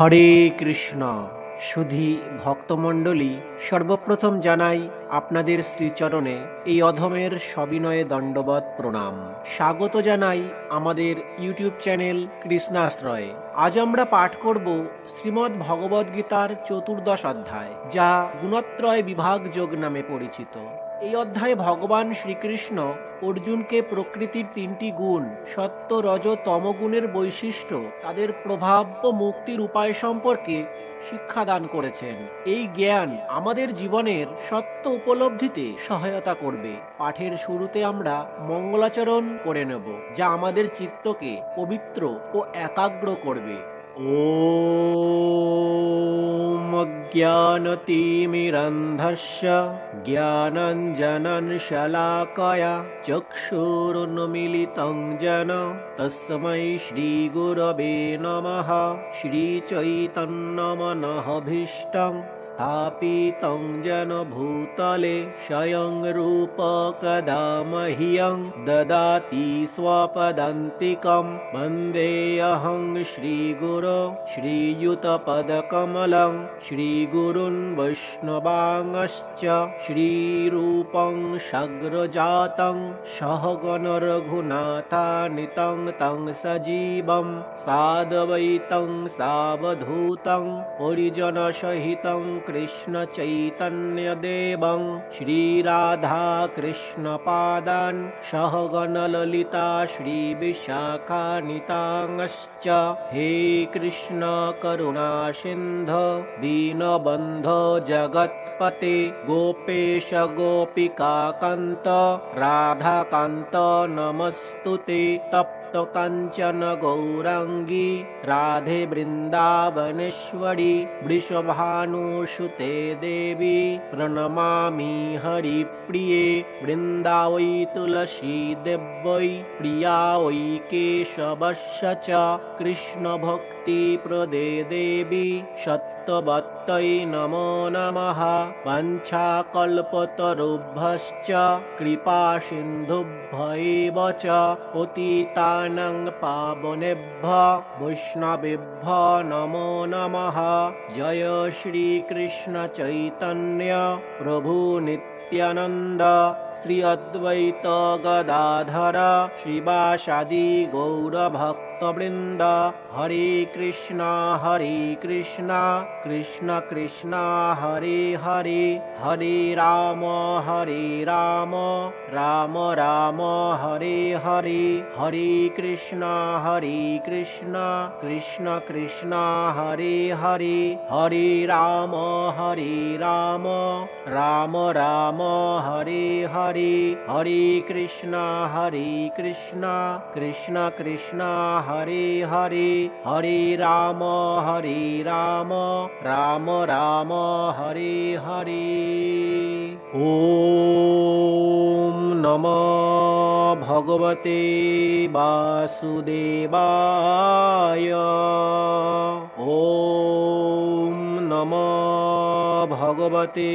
হরে কৃষ্ণ। সুধী ভক্তমণ্ডলী, সর্বপ্রথম জানাই আপনাদের শ্রীচরণে এই অধমের সবিনয়ে দণ্ডবৎ প্রণাম। স্বাগত জানাই আমাদের ইউটিউব চ্যানেল কৃষ্ণাশ্রয়ে। আজ আমরা পাঠ করব শ্রীমদ্ ভগবদ্গীতার 14 অধ্যায়, যা গুণত্রয় বিভাগ যোগ নামে পরিচিত। এই অধ্যায়ে ভগবান শ্রীকৃষ্ণ অর্জুনকে প্রকৃতির 3টি গুণ, সত্য, রজ, তমগুণের বৈশিষ্ট্য, তাদের প্রভাব ও মুক্তির উপায় সম্পর্কে শিক্ষাদান করেছেন। এই জ্ঞান আমাদের জীবনের সত্য উপলব্ধিতে সহায়তা করবে। পাঠের শুরুতে আমরা মঙ্গলাচরণ করে নেব, যা আমাদের চিত্তকে পবিত্র ও একাগ্র করবে। ওম অজ্ঞানতিমিরন্ধস্য জ্ঞানাঞ্জনং শলাকয়া চক্ষুরুন্মীলিतं येन তস্मै শ্রীগুরবে নমঃ। শ্রীচৈতন্যমনঃভীষ্টং স্থাপিतं येन ভূতলে স্বয়ং রূপ কদা মह्यं দদাতি স্বপদান্তিকं। বন্দেऽহং শ্রীগুরো শ্রীयुतपदकमलं श्रीगुरुन् वैष्णवांश्च श्रीरूपं सग्रजातं सहगण रघुनाथान्वितं तं सजीवं साद्वैतं सावधूतं परिजनसहितं कृष्णचैतन्यदेवं श्रीराधाकृष्णपादान् सहगण ललिता श्रीविशाखान्वितांश्च। हे कृष्ण करुणा सिन्धो दीनबन्धो जगत्पते गोपेश गोपिकान्त राधाकान्त नमस्तुते। तप्त काञ्चन गौराङ्गी राधे वृन्दावनेश्वरी वृषभानुसुते देवी प्रणमामि हरिप्रिये। वृन्दावै तुलसी देव्यै प्रिया वै केशवस्य च कृष्ण भक्ति प्रदे देवी सत्यवत्यै नमो नमः। वाञ्छाकल्पतरुभ्यश्च कृपा सिन्धुभ्यैव च पतितानां पावनेभ्यो वैष्णवेभ्यो नमो नमः। जय श्री कृष्ण चैतन्य प्रभु नित्यानंद श्री अद्वैत गदाधर श्रीवासादि गौरभक्तवृंद। हरे कृष्ण कृष्ण कृष्ण हरे हरे, हरे राम राम राम हरे हरे। हरे कृष्ण कृष्ण कृष्ण हरे हरे, हरे राम राम राम हरे हरे। हरे कृष्ण कृष्ण कृष्ण हरे हरे, हरे राम राम राम हरे हरे। ओम नमो भगवते वासुदेवाय। ओम नमो भगवते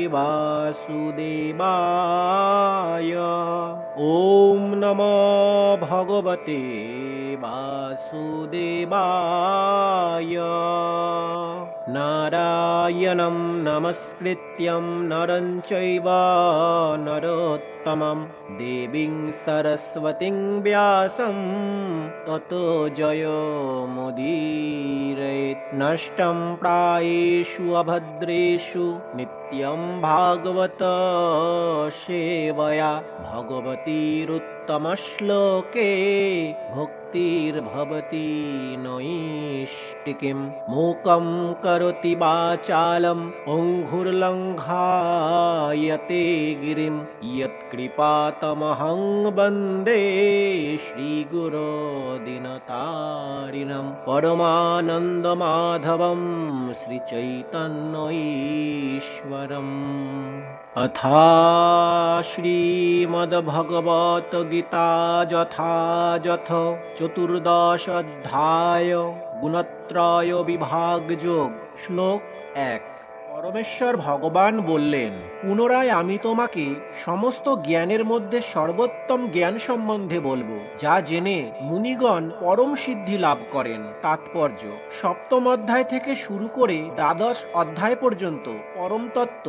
वासुदेवाय। ओम नमो भगवते वासुदेवाय। नारायणं नमस्कृत्यं नरं चैव नरोत्तमं देवीं सरस्वतीं व्यासं ततो जयमुदीरयेत्। नष्टं प्रायेषु अभद्रेषु नित्यं भागवत सेवया भगवतीरुत्तमश्लोके भक्तिर्भवति नैष्टिकीम्। मूकं करोति वाचालं पङ्गुर्लङ्घयते गिरिं यत्कृपातमहं वन्दे श्रीगुरो दीनतारिणं। परमानन्दमाधवं श्रीचैतन्यईश्वरम्। अथा श्रीमद्भगवद्गीता यथायथ 14 अध्याय गुणत्रय विभाग যোগ। श्लोक 1। পরমেশ্বর ভগবান বললেন, পুনরায় আমি তোমাকে সমস্ত জ্ঞানের মধ্যে সর্বোত্তম জ্ঞান সম্বন্ধে বলবো, যা জেনে মুনিগণ পরম সিদ্ধি লাভ করেন। তাৎপর্য: সপ্তম অধ্যায় থেকে শুরু করে দ্বাদশ অধ্যায় পর্যন্ত পরম তত্ত্ব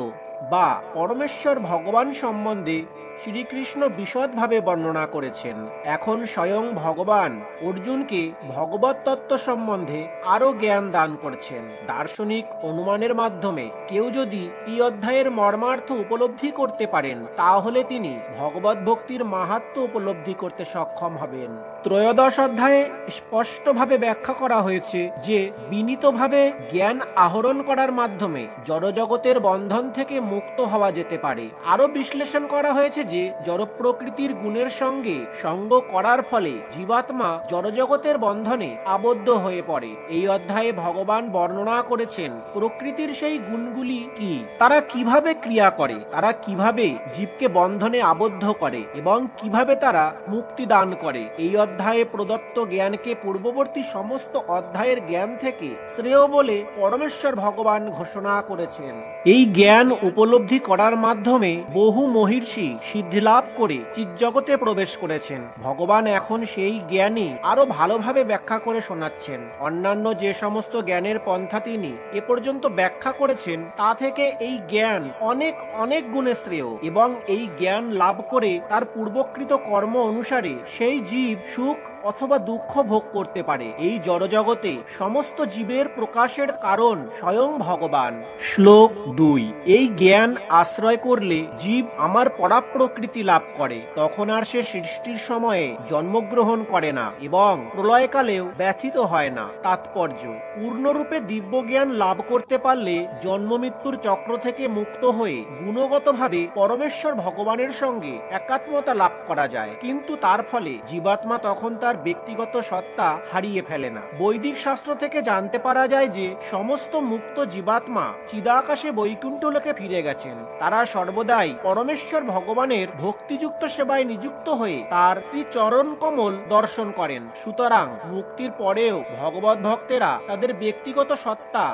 বা পরমেশ্বর ভগবান সম্বন্ধে শ্রীকৃষ্ণ বিশদভাবে বর্ণনা করেছেন। এখন স্বয়ং ভগবান অর্জুনকে ভগবত তত্ত্ব সম্বন্ধে আরো জ্ঞান দান করছেন। দার্শনিক অনুমানের মাধ্যমে কেউ যদি এই অধ্যায়ের মর্মার্থ উপলব্ধি করতে পারেন, তাহলে তিনি ভগবত ভক্তির মাহাত্ম্য উপলব্ধি করতে সক্ষম হবেন। ত্রয়োদশ অধ্যায়ে স্পষ্টভাবে ব্যাখ্যা করা হয়েছে যে বিনীতভাবে জ্ঞান আহরণ করার মাধ্যমে জড়জগতের বন্ধন থেকে মুক্ত হওয়া যেতে পারে। আরো বিশ্লেষণ করা হয়েছে যে জড় প্রকৃতির গুণের সঙ্গে সঙ্গ করার ফলে জীবাত্মা জড়জগতের বন্ধনে আবদ্ধ হয়ে পড়ে। এই অধ্যায়ে ভগবান বর্ণনা করেছেন প্রকৃতির সেই গুণগুলি কি, তারা কিভাবে ক্রিয়া করে, তারা কিভাবে জীবকে বন্ধনে আবদ্ধ করে এবং কিভাবে তারা মুক্তি দান করে। এই অধ্যায়ে প্রদত্ত জ্ঞানকে পূর্ববর্তী সমস্ত অধ্যায়ের জ্ঞান থেকে শ্রেয় বলে পরমেশ্বর ভগবান ঘোষণা করেছেন। এই জ্ঞান উপলব্ধি করার মাধ্যমে বহু মহর্ষি সিদ্ধিলাভ করে চিৎজগতে প্রবেশ করেছেন। ভগবান এখন সেই জ্ঞানই আরো ভালোভাবে ব্যাখ্যা করে শোনাচ্ছেন। অন্যান্য যে সমস্ত জ্ঞানের পন্থা তিনি এ পর্যন্ত ব্যাখ্যা করেছেন, তা থেকে এই জ্ঞান অনেক অনেক গুণে শ্রেয় এবং এই জ্ঞান লাভ করে তার পূর্বকৃত কর্ম অনুসারে সেই জীব সুখ অথবা দুঃখ ভোগ করতে পারে। এই জড়জগতে সমস্ত জীবের প্রকাশের কারণ স্বয়ং ভগবান। শ্লোক 2। এই জ্ঞান আশ্রয় করলে জীব আমার পরাপ্রকৃতি লাভ করে, তখন আর সে সৃষ্টির সময়ে জন্মগ্রহণ করে না এবং প্রলয়কালেও ব্যথিত হয় না। তাৎপর্য: পূর্ণরূপে দিব্য জ্ঞান লাভ করতে পারলে জন্ম মৃত্যুর চক্র থেকে মুক্ত হয়ে গুণগতভাবে পরমেশ্বর ভগবানের সঙ্গে একাত্মতা লাভ করা যায়, কিন্তু তার ফলে জীবাত্মা তখন তার ব্যক্তিগত সত্তা হারিয়ে ফেলে না। বৈদিক শাস্ত্র থেকে জানতে পারা যায় যে সমস্ত মুক্ত জীবাত্মা চিদাকাশে বৈকুণ্ঠ লোকে ফিরে গেছেন। তারা সর্বদাই পরমেশ্বর ভগবানের ভক্তিযুক্ত সেবায় নিযুক্ত হয়ে তার শ্রী চরণ কমল দর্শন করেন। সুতরাং মুক্তির পরেও ভগবত ভক্তেরা তাদের ব্যক্তিগত সত্তা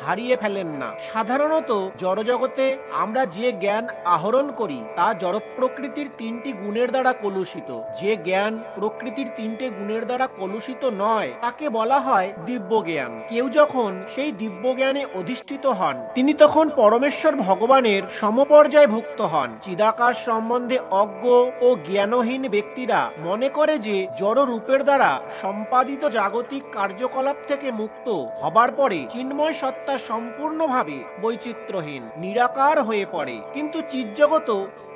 হারিয়ে ফেলেন না। সাধারণত জড়জগতে আমরা যে জ্ঞান আহরণ করি তা জড় প্রকৃতির তিনটি গুণের দ্বারা কলুষিত। যে জ্ঞান প্রকৃতির তিনটে গুণের দ্বারা কলুষিত নয় তাকে বলা হয় দিব্য জ্ঞান। কেউ যখন সেই দিব্য জ্ঞানে অধিষ্ঠিত হন, তিনি তখন পরমেশ্বর ভগবানের সমপর্যায় ভুক্ত হন। চিদাকাশ সম্বন্ধে অজ্ঞ ও জ্ঞানহীন ব্যক্তিরা মনে করে যে জড় রূপের দ্বারা সম্পাদিত জাগতিক কার্যকলাপ থেকে মুক্ত হবার পরে চিন্ময় সত্তা সম্পূর্ণভাবে বৈচিত্র্যহীন নিরাকার হয়ে পড়ে, কিন্তু চিৎজগৎ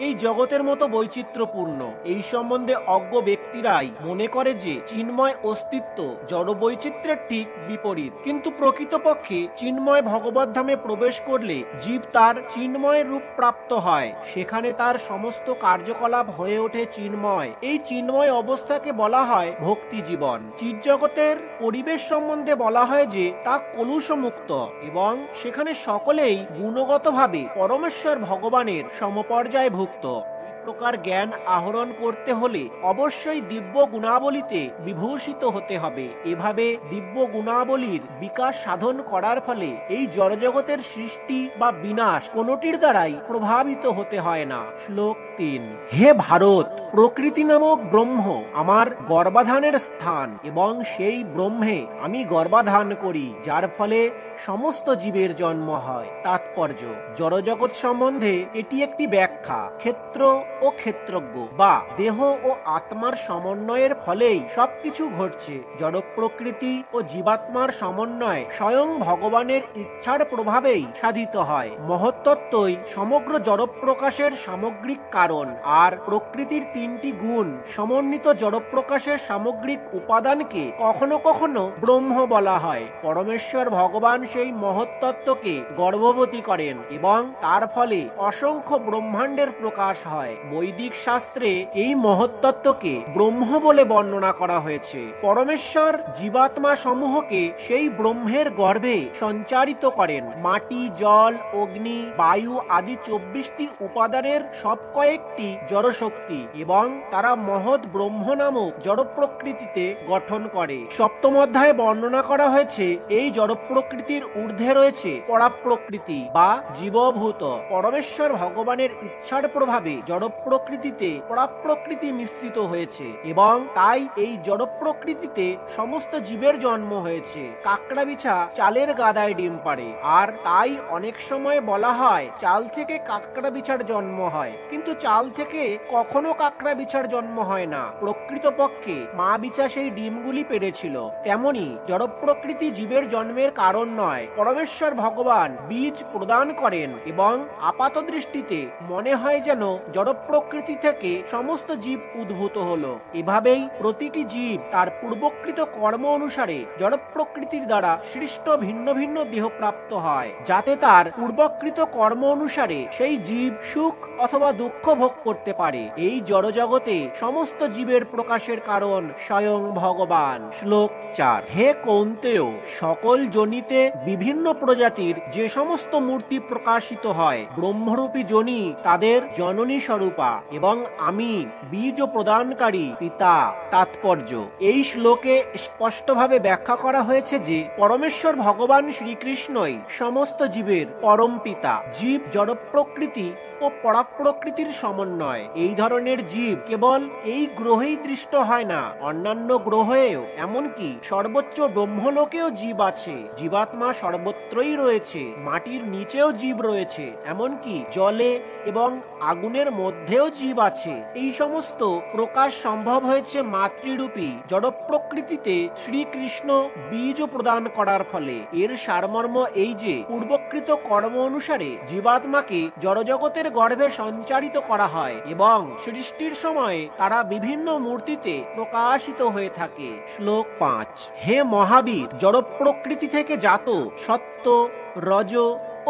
এই জগতের মতো বৈচিত্র্যপূর্ণ। এই সম্বন্ধে অজ্ঞ ব্যক্তিরাই মনে করে যে চিন্ময় অস্তিত্ব জড় বৈচিত্র্যের ঠিক বিপরীত। কিন্তু প্রকৃতপক্ষে চিন্ময় ভগবত ধামে প্রবেশ করলে জীব তার চিন্ময় রূপ প্রাপ্ত হয়। সেখানে তার সমস্ত কার্যকলাপ হয়ে ওঠে চিন্ময়। এই চিন্ময় অবস্থাকে বলা হয় ভক্তি জীবন। চিৎজগতের পরিবেশ সম্বন্ধে বলা হয় যে তা কলুষমুক্ত এবং সেখানে সকলেই গুণগতভাবে পরমেশ্বর ভগবানের সমপর্যায় ভুক্ত। প্রকার জ্ঞান আহরণ করতে হলে অবশ্যই দিব্য গুণাবলীতে বিভূষিত হতে হবে। এভাবে দিব্য গুণাবলীর বিকাশ সাধন করার ফলে এই জড়জগতের সৃষ্টি বা বিনাশ কোনটির দ্বারাই প্রভাবিত হতে হয় না। শ্লোক 3। হে ভারত, প্রকৃতি নামক ব্রহ্ম আমার গর্ভাধানের স্থান এবং সেই ব্রহ্মে আমি গর্ভাধান করি, যার ফলে সমস্ত জীবের জন্ম হয়। তাৎপর্য: জড়জগৎ সম্বন্ধে এটি একটি ব্যাখ্যা। ক্ষেত্র ও ক্ষেত্রজ্ঞ বা দেহ ও আত্মার সমন্বয়ের ফলেই সবকিছু ঘটছে। জড় প্রকৃতি ও জীবাত্মার সমন্বয় স্বয়ং ভগবানের ইচ্ছার প্রভাবেই সাধিত হয়। মহত্তত্ত্বই সমগ্র জড় প্রকাশের সামগ্রিক কারণ, আর প্রকৃতির তিনটি গুণ সমন্বিত জড় প্রকাশের সামগ্রিক উপাদানকে কখনো কখনো ব্রহ্ম বলা হয়। পরমেশ্বর ভগবান সেই মহত্তত্ত্বকে গর্ভবতী করেন এবং তার ফলে অসংখ্য ব্রহ্মাণ্ডের প্রকাশ হয়। বৈদিক শাস্ত্রে এই মহত্তত্ত্বকে ব্রহ্ম বলে বর্ণনা করা হয়েছে। পরমেশ্বর জীবাত্মা সমূহকে সেই ব্রহ্মের গর্ভে সঞ্চারিত করেন। মাটি, জল, অগ্নি, বায়ু আদি 24টি উপাদানের সব কয়েকটি জড়শক্তি এবং তারা মহৎ ব্রহ্ম নামক জড় প্রকৃতিতে গঠন করে। সপ্তম অধ্যায়ে বর্ণনা করা হয়েছে এই জড় প্রকৃতির ঊর্ধ্বে রয়েছে পরাপ্রকৃতি বা জীবভূত। পরমেশ্বর ভগবানের ইচ্ছার প্রভাবে জড় প্রকৃতিতে পরাপ্রকৃতি মিশ্রিত হয়েছে এবং তাই এই জড় প্রকৃতিতে সমস্ত জীবের জন্ম হয়েছে। কাকড়া বিছা চালের গাদায় ডিম পাড়ে, আর তাই অনেক সময় বলা হয় চাল থেকে কাকড়া বিছার জন্ম হয়, কিন্তু চাল থেকে কখনো কাকড়া বিছার জন্ম হয় না। প্রকৃতপক্ষে মা বিছা সেই ডিমগুলি পেড়েছিল। তেমনি জড় প্রকৃতি জীবের জন্মের কারণ নয়। পরমেশ্বর ভগবান বীজ প্রদান করেন এবং আপাত দৃষ্টিতে মনে হয় যেন জড় প্রকৃতি থেকে সমস্ত জীব উদ্ভূত হলো। এভাবেই প্রতিটি জীব তার পূর্বকৃত কর্ম অনুসারে জড় প্রকৃতির দ্বারা সৃষ্ট ভিন্ন ভিন্ন দেহ প্রাপ্ত হয়, যাতে তার পূর্বকৃত কর্ম অনুসারে সেই জীব সুখ অথবা দুঃখ ভোগ করতে পারে। এই জড় জগতে সমস্ত জীবের প্রকাশের কারণ স্বয়ং ভগবান। শ্লোক 4। হে কৌন্তেয়, সকল যোনিতে বিভিন্ন প্রজাতির যে সমস্ত মূর্তি প্রকাশিত হয়, ব্রহ্মরূপী যোনি তাদের জননী স্বরূপা এবং আমি বীজ প্রদানকারী পিতা। তাৎপর্য: এই শ্লোকে স্পষ্টভাবে ব্যাখ্যা করা হয়েছে যে পরমেশ্বর ভগবান শ্রীকৃষ্ণই সমস্ত জীবের পরম পিতা। জীব জড় প্রকৃতি ও পরাপ্রকৃতির সমন্বয়। এই ধরনের জীব কেবল এই গ্রহেই দৃষ্ট হয় না, অন্যান্য গ্রহেও, এমনকি সর্বোচ্চ ব্রহ্মলোকেও জীব আছে। জীবাত্মা সর্বত্রই রয়েছে। মাটির নিচেও জীব রয়েছে, এমনকি জলে এবং আগুনের মধ্যেও জীব আছে। এই সমস্ত প্রকাশ সম্ভব হয়েছে মাতৃরূপী জড় প্রকৃতিতে শ্রীকৃষ্ণ বীজ প্রদান করার ফলে। এর সারমর্ম এই যে পূর্বকৃত কর্ম অনুসারে জীবাত্মাকে জড়জগতের গর্ভে সঞ্চারিত করা হয় এবং সৃষ্টির সময় তারা বিভিন্ন মূর্তিতে প্রকাশিত হয়ে থাকে। শ্লোক 5। হে মহাবীর, জড় প্রকৃতি থেকে জাত সত্য, রজ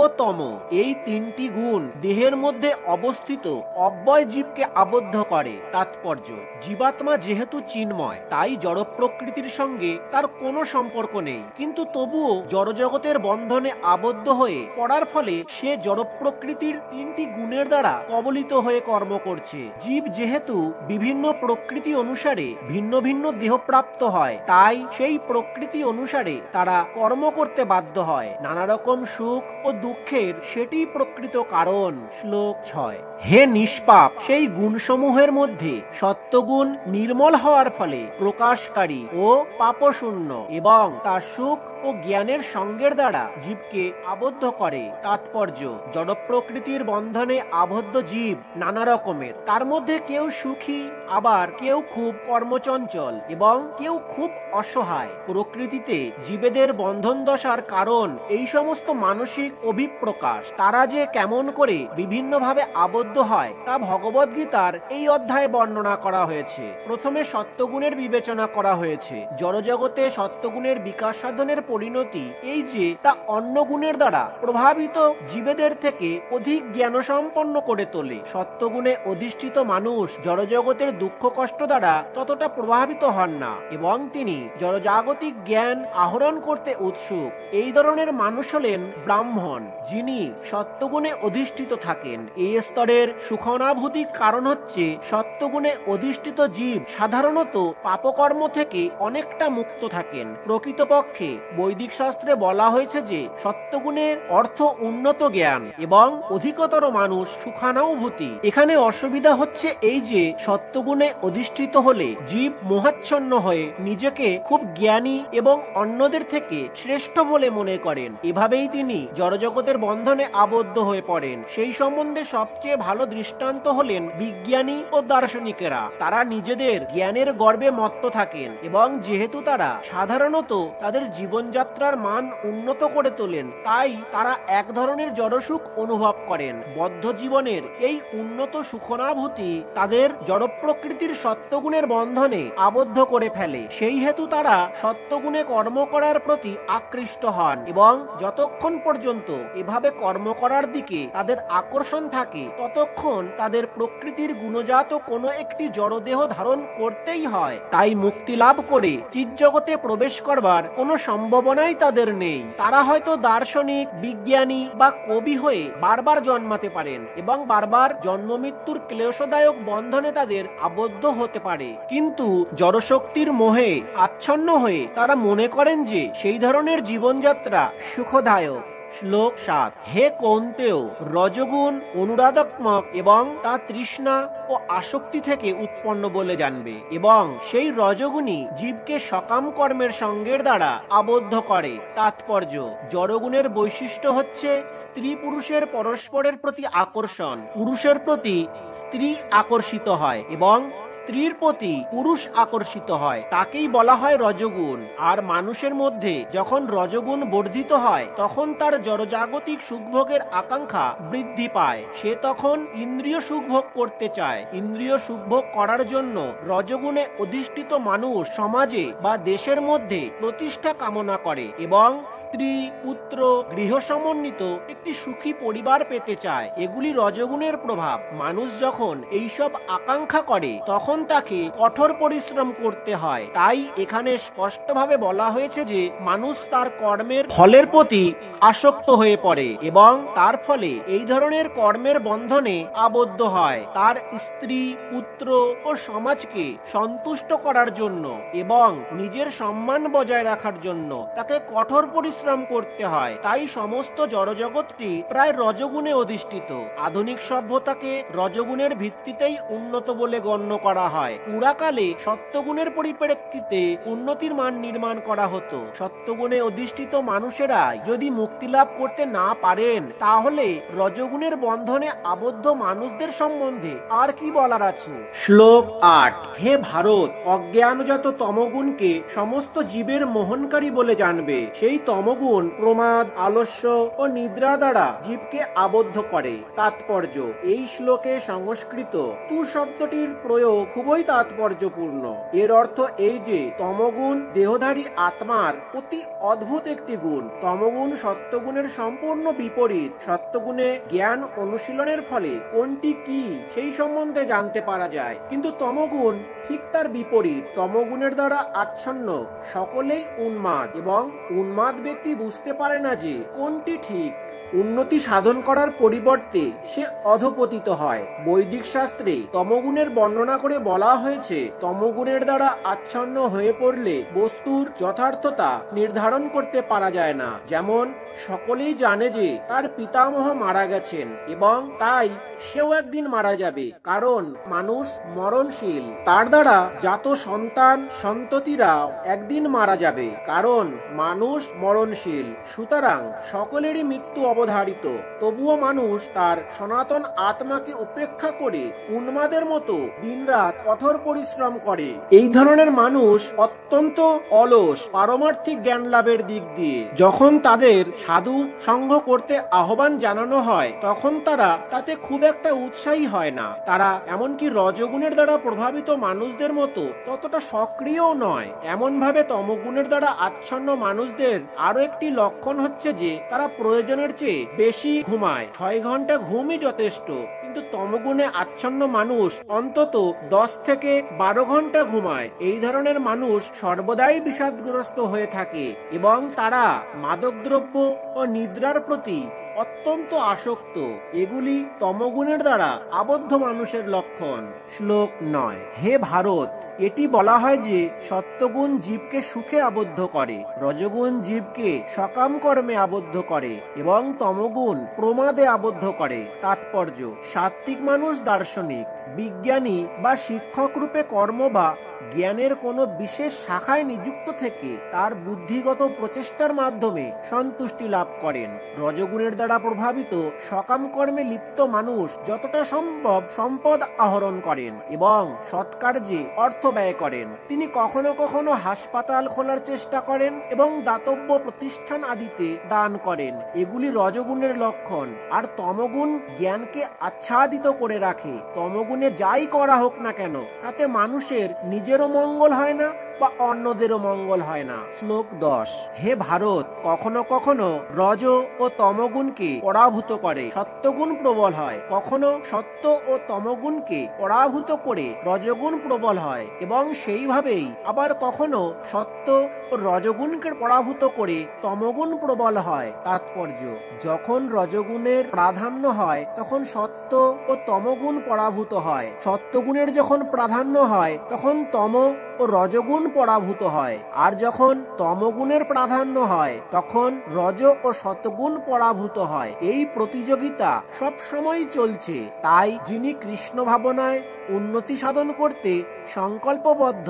ও তম এই তিনটি গুণ দেহের মধ্যে অবস্থিত অব্যয় জীবকে আবদ্ধ করে। তাৎপর্য: জীবাত্মা যেহেতু চিন্ময়, তাই জড় প্রকৃতির সঙ্গে তার কোনো সম্পর্ক নেই, কিন্তু তবুও জড়জগতের বন্ধনে আবদ্ধ হয়ে পড়ার ফলে সে জড় প্রকৃতির তিনটি গুণের দ্বারা কবলিত হয়ে কর্ম করছে। জীব যেহেতু বিভিন্ন প্রকৃতি অনুসারে ভিন্ন ভিন্ন দেহ প্রাপ্ত হয়, তাই সেই প্রকৃতি অনুসারে তারা কর্ম করতে বাধ্য হয়। নানা রকম সুখ ও দুঃখের সেটি প্রকৃত কারণ। শ্লোক 6। হে নিষ্পাপ, সেই গুণসমূহের মধ্যে সত্যগুণ নির্মল হওয়ার ফলে প্রকাশকারী ও পাপশূন্য এবং তার সুখ ও জ্ঞানের সঙ্গের দ্বারা জীবকে আবদ্ধ করে। তাৎপর্য: জড় প্রকৃতির বন্ধনে আবদ্ধ জীব নানা রকমের। তার মধ্যে কেউ সুখী, আবার কেউ খুব কর্মচঞ্চল এবং কেউ খুব অসহায়। প্রকৃতিতে জীবেদের বন্ধন দশার কারণ এই সমস্ত মানসিক অভিপ্রকাশ। তারা যে কেমন করে বিভিন্নভাবে আবদ্ধ হয় তা ভগবদ্গীতার এই অধ্যায়ে বর্ণনা করা হয়েছে। প্রথমে সত্যগুণের বিবেচনা করা হয়েছে। জড়জগতে সত্যগুণের বিকাশ সাধনের পরিণতি এই যে তা অন্য গুণের দ্বারা প্রভাবিত জীবেদের থেকে অধিক জ্ঞান সম্পন্ন করে তোলে। সত্যগুণে অধিষ্ঠিত মানুষ জড়জগতের দুঃখ কষ্ট দ্বারা ততটা প্রভাবিত হন না এবং তিনি জড়জাগতিক জ্ঞান আহরণ করতে উৎসুক। এই ধরনের মানুষ হলেন ব্রাহ্মণ, যিনি সত্যগুণে অধিষ্ঠিত থাকেন। এই স্তরের সুখানুভূতির কারণ হচ্ছে সত্যগুণে অধিষ্ঠিত জীব সাধারণত পাপকর্ম থেকে অনেকটা মুক্ত থাকেন। প্রকৃতপক্ষে বৈদিক শাস্ত্রে বলা হয়েছে যে সত্যগুণের অর্থ উন্নত জ্ঞান এবং অধিকতর মানুষ সুখানুভূতি। এখানে অসুবিধা হচ্ছে এই যে সত্যগুণে অধিষ্ঠিত হলে জীব মোহাচ্ছন্ন হয়ে নিজেকে খুব জ্ঞানী এবং অন্যদের থেকে শ্রেষ্ঠ বলে মনে করেন। এভাবেই তিনি জড়জগতের বন্ধনে আবদ্ধ হয়ে পড়েন। সেই সম্বন্ধে সবচেয়ে ভালো দৃষ্টান্ত হলেন বিজ্ঞানী ও দার্শনিকেরা। তারা নিজেদের জ্ঞানের গর্বে মত্ত থাকেন এবং যেহেতু তারা সাধারণত তাদের জীবন জীবনযাত্রার মান উন্নত করে তোলেন, তাই তারা এক ধরনের জড়সুখ অনুভব করেন। বদ্ধ জীবনের এই উন্নত সুখনাভূতি তাদের জড় প্রকৃতির সত্যগুণের বন্ধনে আবদ্ধ করে ফেলে। সেই হেতু তারা সত্যগুণে কর্ম করার প্রতি আকৃষ্ট হন এবং যতক্ষণ পর্যন্ত এভাবে কর্ম করার দিকে তাদের আকর্ষণ থাকে ততক্ষণ তাদের প্রকৃতির গুণজাত কোনো একটি জড়দেহ ধারণ করতেই হয়। তাই মুক্তি লাভ করে চিৎজগতে প্রবেশ করবার কোনো সম্ভাবনাই তাদের নেই। তারা হয়তো দার্শনিক, বিজ্ঞানী বা কবি হয়ে বারবার জন্মাতে পারেন এবং বারবার জন্ম মৃত্যুর ক্লেশদায়ক বন্ধনে তাদের আবদ্ধ হতে পারে, কিন্তু জড়শক্তির মোহে আচ্ছন্ন হয়ে তারা মনে করেন যে সেই ধরনের জীবনযাত্রা সুখদায়ক। শ্লোক 7। হে কৌন্তেয়, রজগুণ অনুরাধাত্মক এবং তা তৃষ্ণা ও আসক্তি থেকে উৎপন্ন বলে জানবে এবং সেই রজগুণী জীবকে সকাম কর্মের সঙ্গের দ্বারা আবদ্ধ করে। তাৎপর্য: জড়গুণের বৈশিষ্ট্য হচ্ছে স্ত্রী পুরুষের পরস্পরের প্রতি আকর্ষণ, পুরুষের প্রতি স্ত্রী আকর্ষিত হয় এবং স্ত্রীর প্রতি পুরুষ আকর্ষিত হয়, তাকেই বলা হয় রজগুণ। আর মানুষের মধ্যে যখন রজগুণ বর্ধিত হয় তখন তার জড়জাগতিক সুখভোগের আকাঙ্ক্ষা বৃদ্ধি পায়। সে তখন ইন্দ্রিয় সুখভোগ করতে চায়। ইন্দ্রিয় সুখভোগ করার জন্য রজগুণে অধিষ্ঠিত মানুষ সমাজে বা দেশের মধ্যে প্রতিষ্ঠা কামনা করে এবং স্ত্রী, পুত্র, গৃহ সমন্বিত একটি সুখী পরিবার পেতে চায়। এগুলি রজগুণের প্রভাব। মানুষ যখন এইসব আকাঙ্ক্ষা করে তখন তাকে কঠোর পরিশ্রম করতে হয়। তাই এখানে স্পষ্টভাবে বলা হয়েছে যে মানুষ তার কর্মের ফলের প্রতি আসক্ত হয়ে পড়ে এবং তার ফলে এই ধরনের কর্মের বন্ধনে আবদ্ধ হয়। তার স্ত্রী, পুত্র ও সমাজকে সন্তুষ্ট করার জন্য এবং নিজের সম্মান বজায় রাখার জন্য তাকে কঠোর পরিশ্রম করতে হয়। তাই সমস্ত জড়জগৎটি প্রায় রজগুণে অধিষ্ঠিত। আধুনিক সভ্যতাকে রজগুণের ভিত্তিতেই উন্নত বলে গণ্য করা হয়। পুরাকালে সত্যগুণের পরিপ্রেক্ষিতে উন্নতির মান নির্মাণ করা হতো। সত্যগুণে অধিষ্ঠিত মানুষেরা যদি মুক্তি লাভ করতে না পারেন তাহলে রজগুণের বন্ধনে আবদ্ধ মানুষদের সম্বন্ধে আর কি বলার আছে। শ্লোক 8। হে ভারত, অজ্ঞানজাত তমগুণকে সমস্ত জীবের মোহনকারী বলে জানবে। সেই তমগুণ প্রমাদ, আলস্য ও নিদ্রা দ্বারা জীবকে আবদ্ধ করে। তাৎপর্য: এই শ্লোকে সংস্কৃত তু শব্দটির প্রয়োগ খুবই তাৎপর্যপূর্ণ। এর অর্থ এই যে তমগুণ দেহধারী আত্মার অতি অদ্ভুত একটি গুণ। তমগুণ সত্যগুণের সম্পূর্ণ বিপরীত। সত্যগুণে জ্ঞান অনুশীলনের ফলে কোনটি কি সেই সম্বন্ধে জানতে পারা যায়, কিন্তু তমগুণ ঠিক তার বিপরীত। তমগুণের দ্বারা আচ্ছন্ন সকলেই উন্মাদ এবং উন্মাদ ব্যক্তি বুঝতে পারে না যে কোনটি ঠিক। উন্নতি সাধন করার পরিবর্তে সে অধপতিত হয়। বৈদিক শাস্ত্রে তমগুণের বর্ণনা করে বলা হয়েছে, তমগুণের দ্বারা আচ্ছন্ন হয়ে পড়লে বস্তুর যথার্থতা নির্ধারণ করতে পারা যায় না। যেমন সকলেই জানে যে তার পিতামহ মারা গেছেন এবং তাই সেও একদিন মারা যাবে, কারণ মানুষ মরণশীল। তার দ্বারা জাত সন্তান সন্ততিরাও একদিন মারা যাবে, কারণ মানুষ মরণশীল। সুতরাং সকলেরই মৃত্যু অবধারিত। তবুও মানুষ তার সনাতন আত্মাকে উপেক্ষা করে উন্মাদের মতো দিনরাত কঠোর পরিশ্রম করে। এই ধরনের মানুষ অত্যন্ত অলস পারমার্থিক জ্ঞান লাভের দিক দিয়ে। যখন তাদের সাধু সঙ্গ করতে আহ্বান জানানো হয় তখন তারা তাতে খুব একটা উৎসাহী হয় না। তারা এমনকি রজগুণের দ্বারা প্রভাবিত মানুষদের মতো ততটা সক্রিয় নয়। এমন ভাবে তমগুণের দ্বারা আচ্ছন্ন মানুষদের আরো একটি লক্ষণ হচ্ছে যে তারা প্রয়োজনের চেয়ে বেশি ঘুমায়। 6 ঘন্টা ঘুমই যথেষ্ট, কিন্তু তমগুণে আচ্ছন্ন মানুষ অন্তত 10 থেকে 12 ঘন্টা ঘুমায়। এই ধরনের মানুষ সর্বদাই বিষাদগ্রস্ত হয়ে থাকে এবং তারা মাদকদ্রব্য ও নিদ্রার প্রতি অত্যন্ত আসক্ত। এগুলি তমগুণের দ্বারা আবদ্ধ মানুষের লক্ষণ। শ্লোক 9। হে ভারত, এটি বলা হয় যে সত্যগুণ জীবকে সুখে আবদ্ধ করে, রজগুণ জীবকে সকাম কর্মে আবদ্ধ করে এবং তমগুণ প্রমাদে আবদ্ধ করে। তাৎপর্য: সাত্ত্বিক মানুষ দার্শনিক, বিজ্ঞানী বা শিক্ষক রূপে কর্ম বা জ্ঞানের কোনো বিশেষ শাখায় নিযুক্ত থেকে তার বুদ্ধিগত প্রচেষ্টার মাধ্যমে সন্তুষ্টি লাভ করেন। রজগুণের দ্বারা প্রভাবিত সকাম কর্মে লিপ্ত মানুষ যতটা সম্ভব সম্পদ আহরণ করেন এবং সৎকার্যে অর্থ ব্যয় করেন। তিনি কখনো কখনো হাসপাতাল খোলার চেষ্টা করেন এবং দাতব্য প্রতিষ্ঠান আদিতে দান করেন। এগুলি রজগুণের লক্ষণ। আর তমগুণ জ্ঞানকে আচ্ছাদিত করে রাখে। তমগুণে যাই করা হোক না কেন, তাতে মানুষের নিজেরও মঙ্গল হয় না বা অন্যদেরও মঙ্গল হয় না। শ্লোক 10। হে ভারত, কখনো কখনো রজ ও তমগুণকে পরাভূত করে সত্যগুণ প্রবল হয়, কখনো সত্য ও তমগুণকে পরাভূত করে রজগুণ প্রবল হয়, এবং সেইভাবেই আবার কখনো সত্য ও রজগুণকে পরাভূত করে তমগুণ প্রবল হয়। তাৎপর্য: যখন রজগুণের প্রাধান্য হয় তখন সত্য ও তমগুণ পরাভূত হয়। সত্যগুণের যখন প্রাধান্য হয় তখন তম ও রজগুণ পরাভূত হয়। আর যখন তমগুণের প্রাধান্য হয় তখন রজ ও সতগুণ পরাভূত হয়। এই প্রতিযোগিতা সব সময় চলছে। তাই যিনি কৃষ্ণ ভাবনায় উন্নতি সাধন করতে সংকল্পবদ্ধ,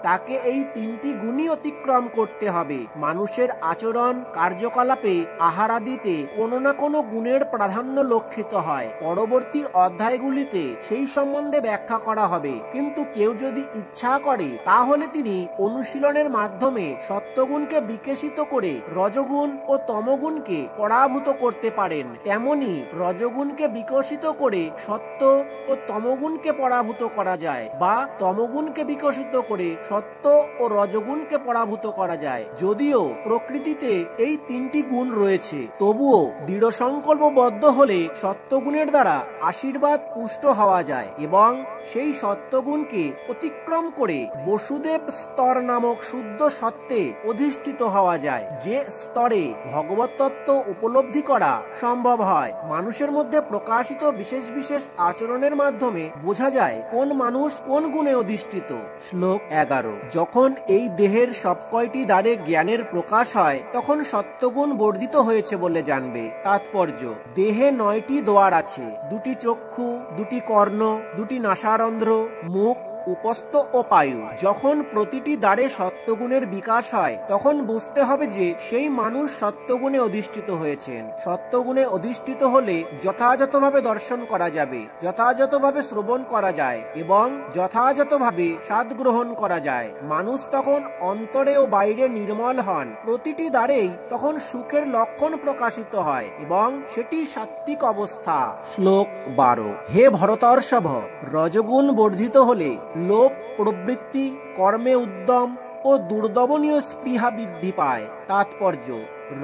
তাকে এই তিনটি গুণই অতিক্রম করতে হবে। মানুষের আচরণ কার্যকলাপে আহারাদিতে কোনো না কোনো গুণের প্রাধান্য লক্ষিত হয়। পরবর্তী অধ্যায়গুলিতে সেই সম্বন্ধে ব্যাখ্যা করা হবে। কিন্তু কেউ যদি ইচ্ছা করে তাহলে তিনি অনুশীলনের মাধ্যমে সত্যগুণকে বিকশিত করে রজগুণ ও তমগুণকে পরাভূত করতে পারেন। তেমনি রজগুণকে বিকশিত করে সত্য ও তমগুণকে পরাভূত করা যায়, বা তমগুণকে বিকশিত করে সত্য ও রজগুণকে পরাভূত করা যায়। যদিও প্রকৃতিতে এই তিনটি গুণ রয়েছে, তবুও দৃঢ় সংকল্পবদ্ধ হলে সত্যগুণের দ্বারা আশীর্বাদ পুষ্ট হওয়া যায় এবং সেই সত্যগুণকে অতিক্রম করে বসুদেব স্তর নামক শুদ্ধ সত্ত্বে অধিষ্ঠিত হওয়া যায়, যে স্তরে ভগবত তত্ত্ব উপলব্ধি করা সম্ভব হয়। মানুষের মধ্যে প্রকাশিত বিশেষ বিশেষ আচরণের মাধ্যমে বোঝা যায় কোন মানুষ কোন গুণে অধিষ্ঠিত। শ্লোক 11। যখন এই দেহের সব কয়টি দ্বারে জ্ঞানের প্রকাশ হয় তখন সত্যগুণ বর্ধিত হয়েছে বলে জানবে। তাৎপর্য: দেহে 9টি দ্বার আছে, 2টি চক্ষু, 2টি কর্ণ, 2টি নাসারন্ধ্র, মুখ, উপস্থ ও পায়ু। যখন প্রতিটি দ্বারে সত্যগুণের বিকাশ হয় তখন বুঝতে হবে যে সেই মানুষ সত্যগুণে অধিষ্ঠিত হয়েছেন। সত্যগুণে অধিষ্ঠিত হলে যথাযথভাবে দর্শন করা যাবে, যথাযথভাবে শ্রবণ করা যায় এবং যথাযথভাবে স্বাদ গ্রহণ করা যায়। মানুষ তখন অন্তরে ও বাইরে নির্মল হন। প্রতিটি দ্বারেই তখন সুখের লক্ষণ প্রকাশিত হয় এবং সেটি সাত্ত্বিক অবস্থা। শ্লোক 12। হে ভরতর্ষভ, রজগুণ বর্ধিত হলে লোভ প্রবৃত্তি, কর্মে উদ্যম ও দুর্দমনীয় স্পৃহা বৃদ্ধি পায়। তাৎপর্য: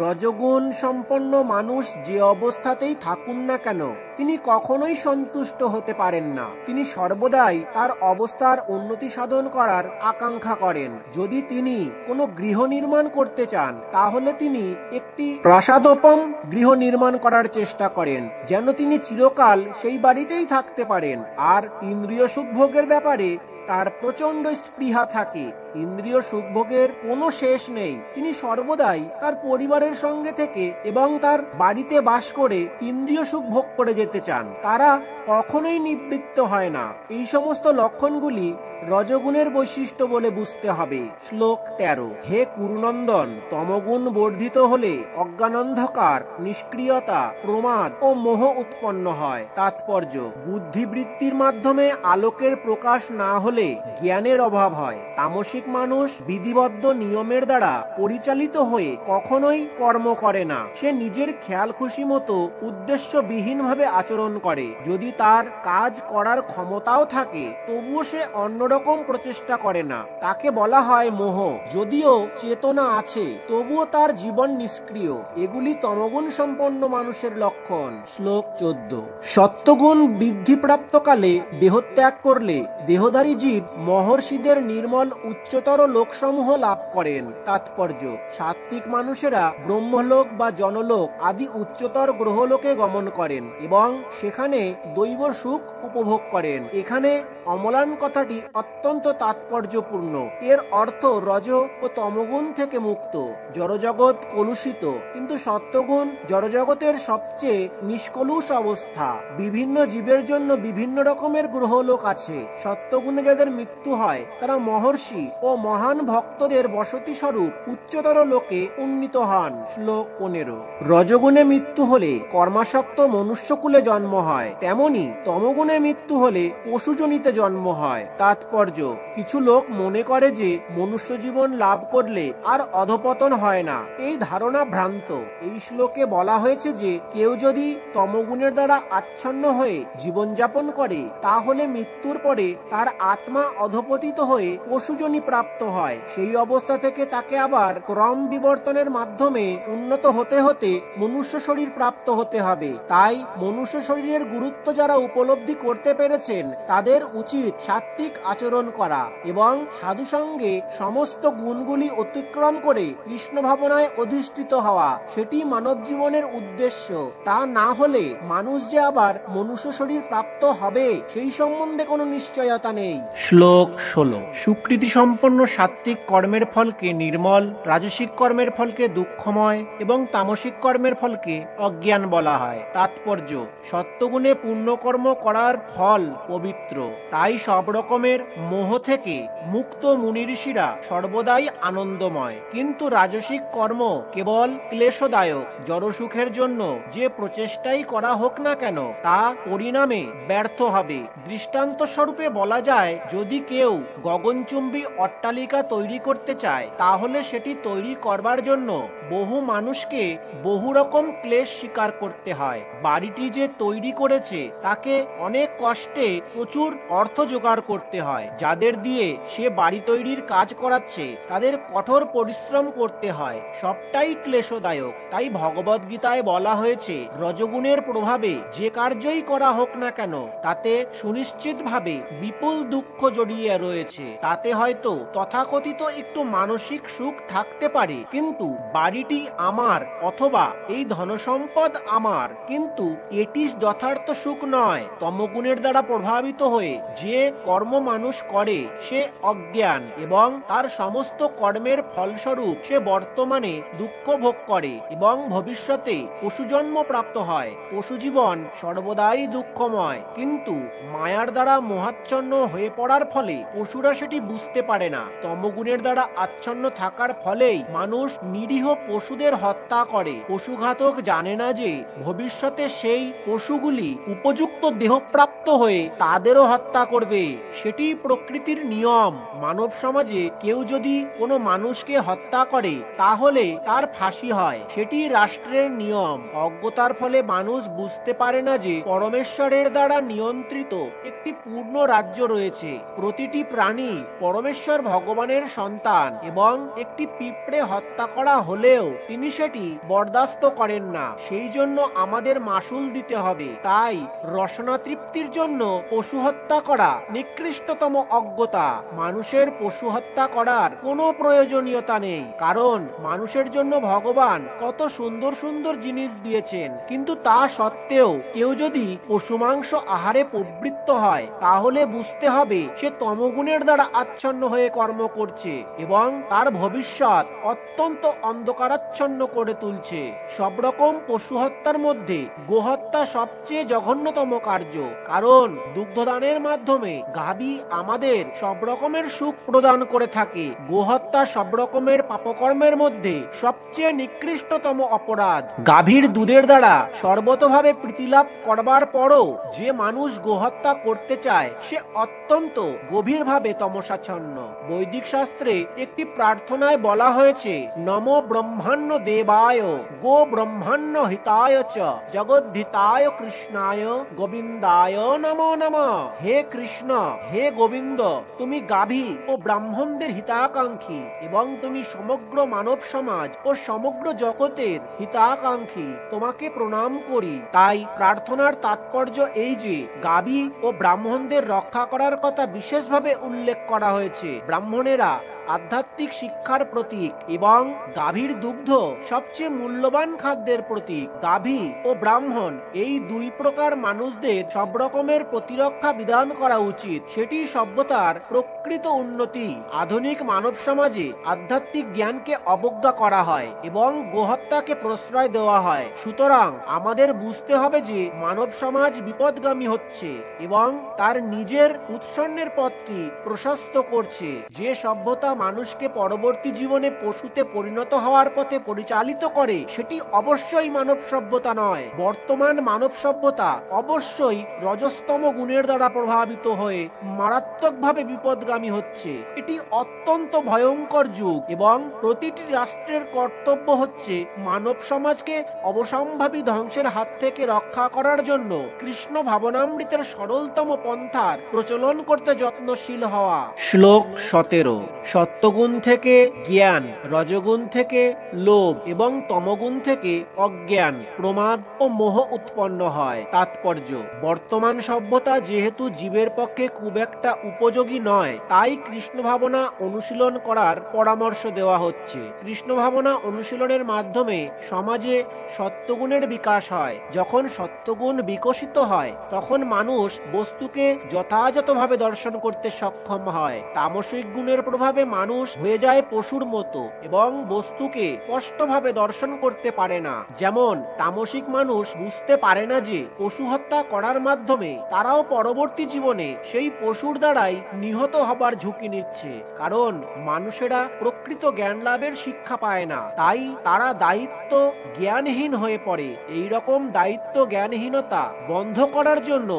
রজগুণ সম্পন্ন মানুষ যে অবস্থাতেই থাকুন না কেন তিনি কখনোই সন্তুষ্ট হতে পারেন না। তিনি সর্বদাই তার অবস্থার উন্নতি সাধন করার আকাঙ্ক্ষা করেন। যদি তিনি কোনো গৃহ নির্মাণ করতে চান তাহলে তিনি একটি প্রাসাদোপম গৃহ নির্মাণ করার চেষ্টা করেন, যেন তিনি চিরকাল সেই বাড়িতেই থাকতে পারেন। আর ইন্দ্রিয় সুখভোগের ব্যাপারে তার প্রচন্ড স্পৃহা থাকে। ইন্দ্রিয় সুখভোগের কোনো শেষ নেই। তিনি সর্বদাই তার পরিবারের সঙ্গে থেকে এবং তার বাড়িতে বাস করে ইন্দ্রিয় সুখ ভোগ করে যেতে চান। তারা কখনোই নিবৃত্ত হয় না। এই সমস্ত লক্ষণগুলি রজগুণের বৈশিষ্ট্য বলে বুঝতে হবে। শ্লোক 13। হে কুরুনন্দন, তমগুণ বর্ধিত হলে অজ্ঞানন্ধকার, নিষ্ক্রিয়তা, প্রমাদ ও মোহ উৎপন্ন হয়। তাৎপর্য: বুদ্ধিবৃত্তির মাধ্যমে আলোকের প্রকাশ না হলে জ্ঞানের অভাব হয়। তামসিক মানুষ বিধিবদ্ধ নিয়মের দ্বারা পরিচালিত হয়ে কখনোই কর্ম করে না। সে নিজের খেয়াল খুশি মতো উদ্দেশ্যবিহীনভাবে আচরণ করে। যদি তার কাজ করার ক্ষমতাও থাকে তবুও সে অন্যরকম প্রচেষ্টা করে না। তাকে বলা হয় মোহ। যদিও চেতনা আছে তবুও তার জীবন নিষ্ক্রিয়। এগুলি তমগুণ সম্পন্ন মানুষের লক্ষণ। শ্লোক 14। সত্যগুণ বৃদ্ধিপ্রাপ্তকালে দেহত্যাগ করলে দেহধারী জীব মহর্ষিদের নির্মল উচ্চতর লোকসমূহ লাভ করেন। তাৎপর্য: সাত্ত্বিক মানুষেরা ব্রহ্মলোক বা জনলোক আদি উচ্চতর গ্রহলোকে গমন করেন এবং সেখানে দৈব সুখ উপভোগ করেন। এখানে অম্লান কথাটি অত্যন্ত তাৎপর্যপূর্ণ। এর অর্থ রজ ও তমগুণ থেকে মুক্ত। জড়জগৎ কলুষিত, কিন্তু সত্যগুণ জড়জগতের সবচেয়ে নিষ্কলুষ অবস্থা। বিভিন্ন জীবের জন্য বিভিন্ন রকমের গ্রহলোক আছে। সত্যগুণে যাদের মৃত্যু হয় তারা মহর্ষি ও মহান ভক্তদের বসতি স্বরূপ উচ্চতর লোকে উন্নীত হন। শ্লোক 15। রজগুণে মৃত্যু হলে কর্মাসক্ত মনুষ্যকুলে জন্ম হয়, তেমনি তমগুণে মৃত্যু হলে পশুজনিতে জন্ম হয়। তাৎপর্য: কিছু লোক মনে করে যে মনুষ্য জীবন লাভ করলে আর অধপতন হয় না। এই ধারণা ভ্রান্ত। এই শ্লোকে বলা হয়েছে যে কেউ যদি তমগুণের দ্বারা আচ্ছন্ন হয়ে জীবনযাপন করে তাহলে মৃত্যুর পরে তার আত্মা অধপতিত হয়ে পশুজনি প্রাপ্ত হয়। সেই অবস্থা থেকে তাকে আবার ক্রম বিবর্তনের মাধ্যমে উন্নত হতে হতে মনুষ্য শরীর প্রাপ্ত হতে হবে। তাই মনুষ্য শরীরের গুরুত্ব যারা উপলব্ধি করতে পেরেছেন তাদের উচিত সাত্ত্বিক আচরণ করা এবং সাধুসঙ্গে সমস্ত গুণগুলি অতিক্রম করে কৃষ্ণ ভাবনায় অধিষ্ঠিত হওয়া। সেটি মানব জীবনের উদ্দেশ্য। তা না হলে মানুষ যে আবার মনুষ্য শরীর প্রাপ্ত হবে সেই সম্বন্ধে কোনো নিশ্চয়তা নেই। শ্লোক 16। সুকৃতি সম্পন্ন সাত্ত্বিক কর্মের ফলকে নির্মল, রাজসিক কর্মের ফলকে দুঃখময় এবং তামসিক কর্মের ফলকে অজ্ঞান বলা হয়। তাৎপর্য: সত্যগুণে পুণ্যকর্ম করার ফল পবিত্র, তাই সব রকমের মোহ থেকে মুক্ত মুনি ঋষিরা সর্বদাই আনন্দময়। কিন্তু রাজসিক কর্ম কেবল ক্লেশদায়ক। জড়সুখের জন্য যে প্রচেষ্টাই করা হোক না কেন তা পরিণামে ব্যর্থ হবে। দৃষ্টান্ত স্বরূপে বলা যায়, যদি কেউ গগনচুম্বী অট্টালিকা তৈরি করতে চায় তাহলে সেটি তৈরি করবার জন্য বহু মানুষকে বহু রকম ক্লেশ স্বীকার করতে হয়। বাড়িটি যে তৈরি করেছে তাকে অনেক কষ্টে প্রচুর অর্থ জোগাড় করতে হয়। যাদের দিয়ে সে বাড়ি তৈরির কাজ করাচ্ছে তাদের কঠোর পরিশ্রম করতে হয়। সবটাই ক্লেশদায়ক। তাই ভগবদ গীতায় বলা হয়েছে, রজগুণের প্রভাবে যে কার্যই করা হোক না কেন তাতে সুনিশ্চিতভাবে বিপুল দুঃখ জড়িয়ে রয়েছে। তাতে হয়তো তথাকথিত একটু মানসিক সুখ থাকতে পারে, কিন্তু বাড়িটি আমার অথবা এই ধনসম্পদ আমার, কিন্তু এটি যথার্থ সুখ নয়। তমগুণের দ্বারা প্রভাবিত হয়ে যে কর্ম মানুষ করে সে অজ্ঞান এবং তার সমস্ত কর্মের ফলস্বরূপ সে বর্তমানে দুঃখ ভোগ করে এবং ভবিষ্যতে পশুজন্ম প্রাপ্ত হয়। পশুজীবন সর্বদাই দুঃখময়, কিন্তু মায়ার দ্বারা মোহাচ্ছন্ন হয়ে পড়ার ফলে পশুরা সেটি বুঝতে পারে না। তমগুণের দ্বারা আচ্ছন্ন থাকার ফলেই মানুষ নিরীহ পশুদের হত্যা করে। পশুঘাতক জানে না যে ভবিষ্যতে সেই পশুগুলি উপযুক্ত দেহপ্রাপ্ত হয়ে তাদেরও হত্যা করবে। সেটি প্রকৃতির নিয়ম। মানব সমাজে কেউ যদি কোনো মানুষকে হত্যা করে তাহলে তার ফাঁসি হয়। সেটি রাষ্ট্রের নিয়ম। অজ্ঞতার ফলে মানুষ বুঝতে পারে না যে পরমেশ্বরের দ্বারা নিয়ন্ত্রিত একটি পূর্ণ রাজ্য রয়েছে। প্রতিটি প্রাণী পরমেশ্বর ভগবানের সন্তান এবং একটি পিঁপড়ে হত্যা করা হলেও তিনি সেটি বরদাস্ত করেন না। সেই জন্য আমাদের মাসুল দিতে হবে। তাই রসনা তৃপ্তির জন্য পশু হত্যা করা নিকৃষ্টতম অজ্ঞতা। মানুষের পশু হত্যা করার কোনো প্রয়োজনীয়তা নেই, কারণ মানুষের জন্য ভগবান কত সুন্দর সুন্দর জিনিস দিয়েছেন। কিন্তু তা সত্ত্বেও কেউ যদি পশু মাংস আহারে প্রবৃত্ত হয় তাহলে বুঝতে হবে সে তমগুণের দ্বারা আচ্ছন্ন হয়ে কর্ম করছে এবং তার ভবিষ্যৎ অত্যন্ত অন্ধকারাচ্ছন্ন করে তুলছে। সব রকম পশু হত্যার মধ্যে গোহত্যা সবচেয়ে জঘন্যতম কার্য, কারণ দুগ্ধদানের মাধ্যমে গাভী আমাদের সব রকমের সুখ প্রদান করে থাকে। গোহত্যা সব রকমের পাপকর্মের মধ্যে সবচেয়ে নিকৃষ্টতম অপরাধ। গাভীর দুধের দ্বারা সর্বতভাবে প্রীতিলাভ করবার পরও যে মানুষ গোহত্যা করতে চায় সে অত্যন্ত গভীরভাবে তমসাচ্ছন্ন। বৈদিক শাস্ত্রে একটি প্রার্থনায় বলা হয়েছে, নমো ব্রহ্মাণ্য দেবায় গো ব্রহ্মাণ্য হিতায় চ জগদ্ধিতায় কৃষ্ণায় গোবিন্দায় নমো নমঃ। হে কৃষ্ণ, হে গোবিন্দ, তুমি গাভী ও ব্রাহ্মণদের হিতাকাঙ্ক্ষী এবং তুমি সমগ্র মানব সমাজ ও সমগ্র জগতের হিতাকাঙ্ক্ষী। তোমাকে প্রণাম করি। তাই প্রার্থনার তাৎপর্য এই যে গাভী ও ব্রাহ্মণদের রক্ষা করার কথা বিশেষভাবে উল্লেখ করা হয়েছে। ব্রাহ্মণেরা আধ্যাত্মিক শিক্ষার প্রতীক এবং গাভীর দুগ্ধ সবচেয়ে মূল্যবান খাদ্যের প্রতীক। গাভী ও ব্রাহ্মণ এই দুই প্রকার মানুষদের সব রকমের প্রতিরক্ষা বিধান করা উচিত, সেটি সভ্যতার প্রকৃত উন্নতি। আধুনিক মানব সমাজে আধ্যাত্মিক জ্ঞানকে অবজ্ঞা করা হয় এবং গোহত্যাকে প্রশ্রয় দেওয়া হয়। সুতরাং আমাদের বুঝতে হবে যে মানব সমাজ বিপদগামী হচ্ছে এবং তার নিজের উৎসন্নের পথটি প্রশস্ত করছে। যে সভ্যতা মানুষকে পরবর্তী জীবনে পশুতে পরিণত হওয়ার পথে পরিচালিত করে সেটি অবশ্যই মানব সভ্যতা নয়। বর্তমান মানব সভ্যতা অবশ্যই রজস্তম গুণের দ্বারা প্রভাবিত হয়ে মারাত্মকভাবে বিপদগামী হচ্ছে। এটি অত্যন্ত ভয়ঙ্কর যুগ এবং প্রতিটি রাষ্ট্রের কর্তব্য হচ্ছে মানব সমাজকে অবশ্যম্ভাবী ধ্বংসের হাত থেকে রক্ষা করার জন্য কৃষ্ণ ভাবনামৃতের সরলতম পন্থার প্রচলন করতে যত্নশীল হওয়া। শ্লোক 17। সত্যগুণ থেকে জ্ঞান, রজগুণ থেকে লোভ এবং তমগুণ থেকে অজ্ঞান, প্রমাদ ও মোহ উৎপন্ন হয়। তাৎপর্য: বর্তমান সভ্যতা যেহেতু জীবের পক্ষে খুব একটা উপযোগী নয়, তাই কৃষ্ণ ভাবনা অনুশীলন করার পরামর্শ দেওয়া হচ্ছে। কৃষ্ণ ভাবনা অনুশীলনের মাধ্যমে সমাজে সত্যগুণের বিকাশ হয়। যখন সত্যগুণ বিকশিত হয় তখন মানুষ বস্তুকে যথাযথভাবে দর্শন করতে সক্ষম হয়। তামসিক গুণের প্রভাবে মানুষ হয়ে যায় পশুর মতো এবং বস্তুকে স্পষ্টভাবে দর্শন করতে পারে না। যেমন তামসিক মানুষ বুঝতে পারে না যে পশু হত্যা করার মাধ্যমে তারাও পরবর্তী জীবনে সেই পশুর দ্বারাই নিহত হবার ঝুঁকি নিচ্ছে, কারণ মানুষেরা প্রকৃত জ্ঞান লাভের শিক্ষা পায় না, তাই তারা দায়িত্ব জ্ঞানহীন হয়ে পড়ে। এই রকম দায়িত্ব জ্ঞানহীনতা বন্ধ করার জন্য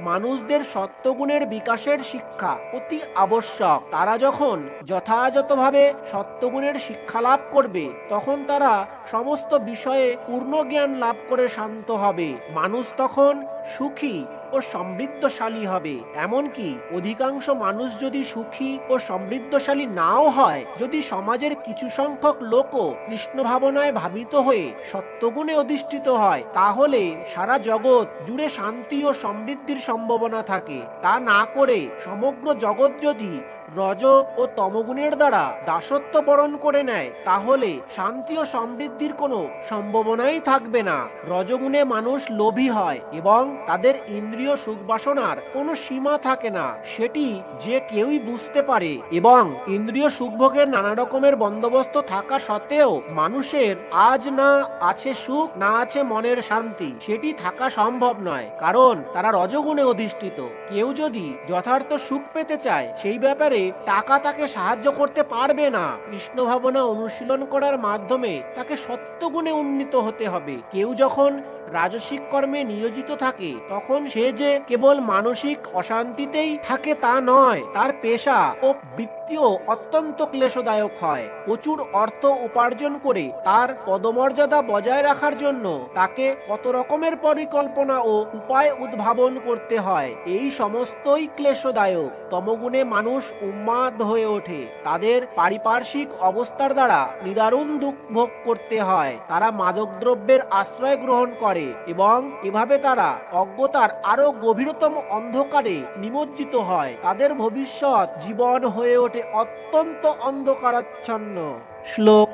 মানুষদের সত্যগুণের বিকাশের শিক্ষা অতি আবশ্যক। তারা যখন যথাযথভাবে সত্যগুণের শিক্ষা লাভ করবে তখন তারা সমস্ত বিষয়ে পূর্ণ জ্ঞান লাভ করে শান্ত হবে। মানুষ তখন সুখী ও সমৃদ্ধশালী হবে। এমনকি অধিকাংশ মানুষ যদি সুখী ও সমৃদ্ধশালী নাও হয়, যদি সমাজের কিছু সংখ্যক লোকও কৃষ্ণ ভাবনায় ভাবিত হয়ে সত্যগুণে অধিষ্ঠিত হয়, তাহলে সারা জগৎ জুড়ে শান্তি ও সমৃদ্ধির সম্ভাবনা থাকে। তা না করে সমগ্র জগৎ যদি রজ ও তমগুণের দ্বারা দাসত্ব বরণ করে নেয়, তাহলে শান্তি ও সমৃদ্ধির কোনো সম্ভাবনাই থাকবে না। রজগুণে মানুষ লোভী হয় এবং তাদের ইন্দ্রিয় সুখ বাসনার কোনো সীমা থাকে না, সেটি যে কেউই বুঝতে পারে। এবং ইন্দ্রিয় সুখভোগের নানা রকমের বন্দোবস্ত থাকা সত্ত্বেও মানুষের আজ না আছে সুখ, না আছে মনের শান্তি, সেটি থাকা সম্ভব নয়, কারণ তারা রজগুণে অধিষ্ঠিত। কেউ যদি যথার্থ সুখ পেতে চায়, সেই ব্যাপারে টাকা তাকে সাহায্য করতে পারবে না। কৃষ্ণ ভাবনা অনুশীলন করার মাধ্যমে তাকে সত্যগুণে উন্নীত হতে হবে। কেউ যখন রাজসিক কর্মে নিয়োজিত থাকে তখন সে যে কেবল মানসিক অশান্তিতেই থাকে তা নয়, তার পেশা ও বৃত্তিও অত্যন্ত ক্লেশদায়ক হয়। প্রচুর অর্থ উপার্জন করে তার পদমর্যাদা বজায় রাখার জন্য তাকে কত রকমের পরিকল্পনা ও উপায় উদ্ভাবন করতে হয়, এই সমস্তই ক্লেশদায়ক। তমগুণে মানুষ উন্মাদ হয়ে ওঠে, তাদের পারিপার্শ্বিক অবস্থার দ্বারা নিদারুণ দুঃখ ভোগ করতে হয়। তারা মাদকদ্রব্যের আশ্রয় গ্রহণ করে এবং এভাবে তারা অজ্ঞতার আরো গভীরতম অন্ধকারে নিমজ্জিত হয়। তাদের ভবিষ্যৎ জীবন হয়ে ওঠে অত্যন্ত অন্ধকারাচ্ছন্ন। শ্লোক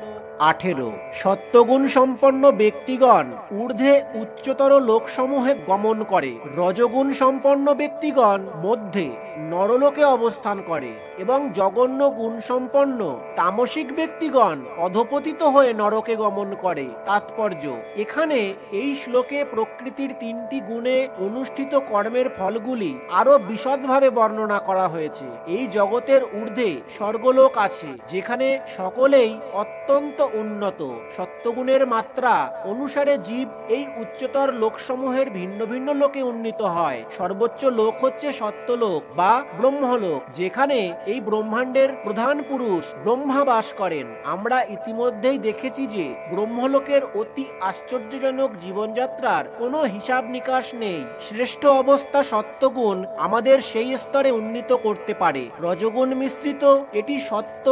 18। সত্যগুণ সম্পন্ন ব্যক্তিগণ ঊর্ধ্বে উচ্চতর লোকসমূহে গমন করে, রজগুণ সম্পন্ন ব্যক্তিগণ মধ্যে নরলোকে অবস্থান করে এবং জঘন্য গুণ সম্পন্ন তামসিক ব্যক্তিগণ অধপতিত হয়ে নরকে গমন করে। তাৎপর্য: এখানে এই শ্লোকে প্রকৃতির তিনটি গুণে অনুষ্ঠিত কর্মের ফলগুলি আরো বিশদভাবে বর্ণনা করা হয়েছে। এই জগতের ঊর্ধ্বে স্বর্গলোক আছে, যেখানে সকলেই অত্যন্ত উন্নত। সত্যগুণের মাত্রা অনুসারে জীব এই উচ্চতর লোকসমূহের ভিন্ন ভিন্ন লোকে উন্নীত হয়। সর্বোচ্চ লোক হচ্ছে সত্যলোক বা ব্রহ্মলোক, যেখানে এই ব্রহ্মাণ্ডের প্রধান পুরুষ ব্রহ্মা বাস করেন। আমরা ইতিমধ্যেই দেখেছি যে ব্রহ্মলোকের অতি আশ্চর্যজনক জীবনযাত্রার কোনো হিসাব নিকাশ নেই। শ্রেষ্ঠ অবস্থা সত্যগুণ আমাদের সেই স্তরে উন্নীত করতে পারে। রজগুণ মিশ্রিত এটি সত্য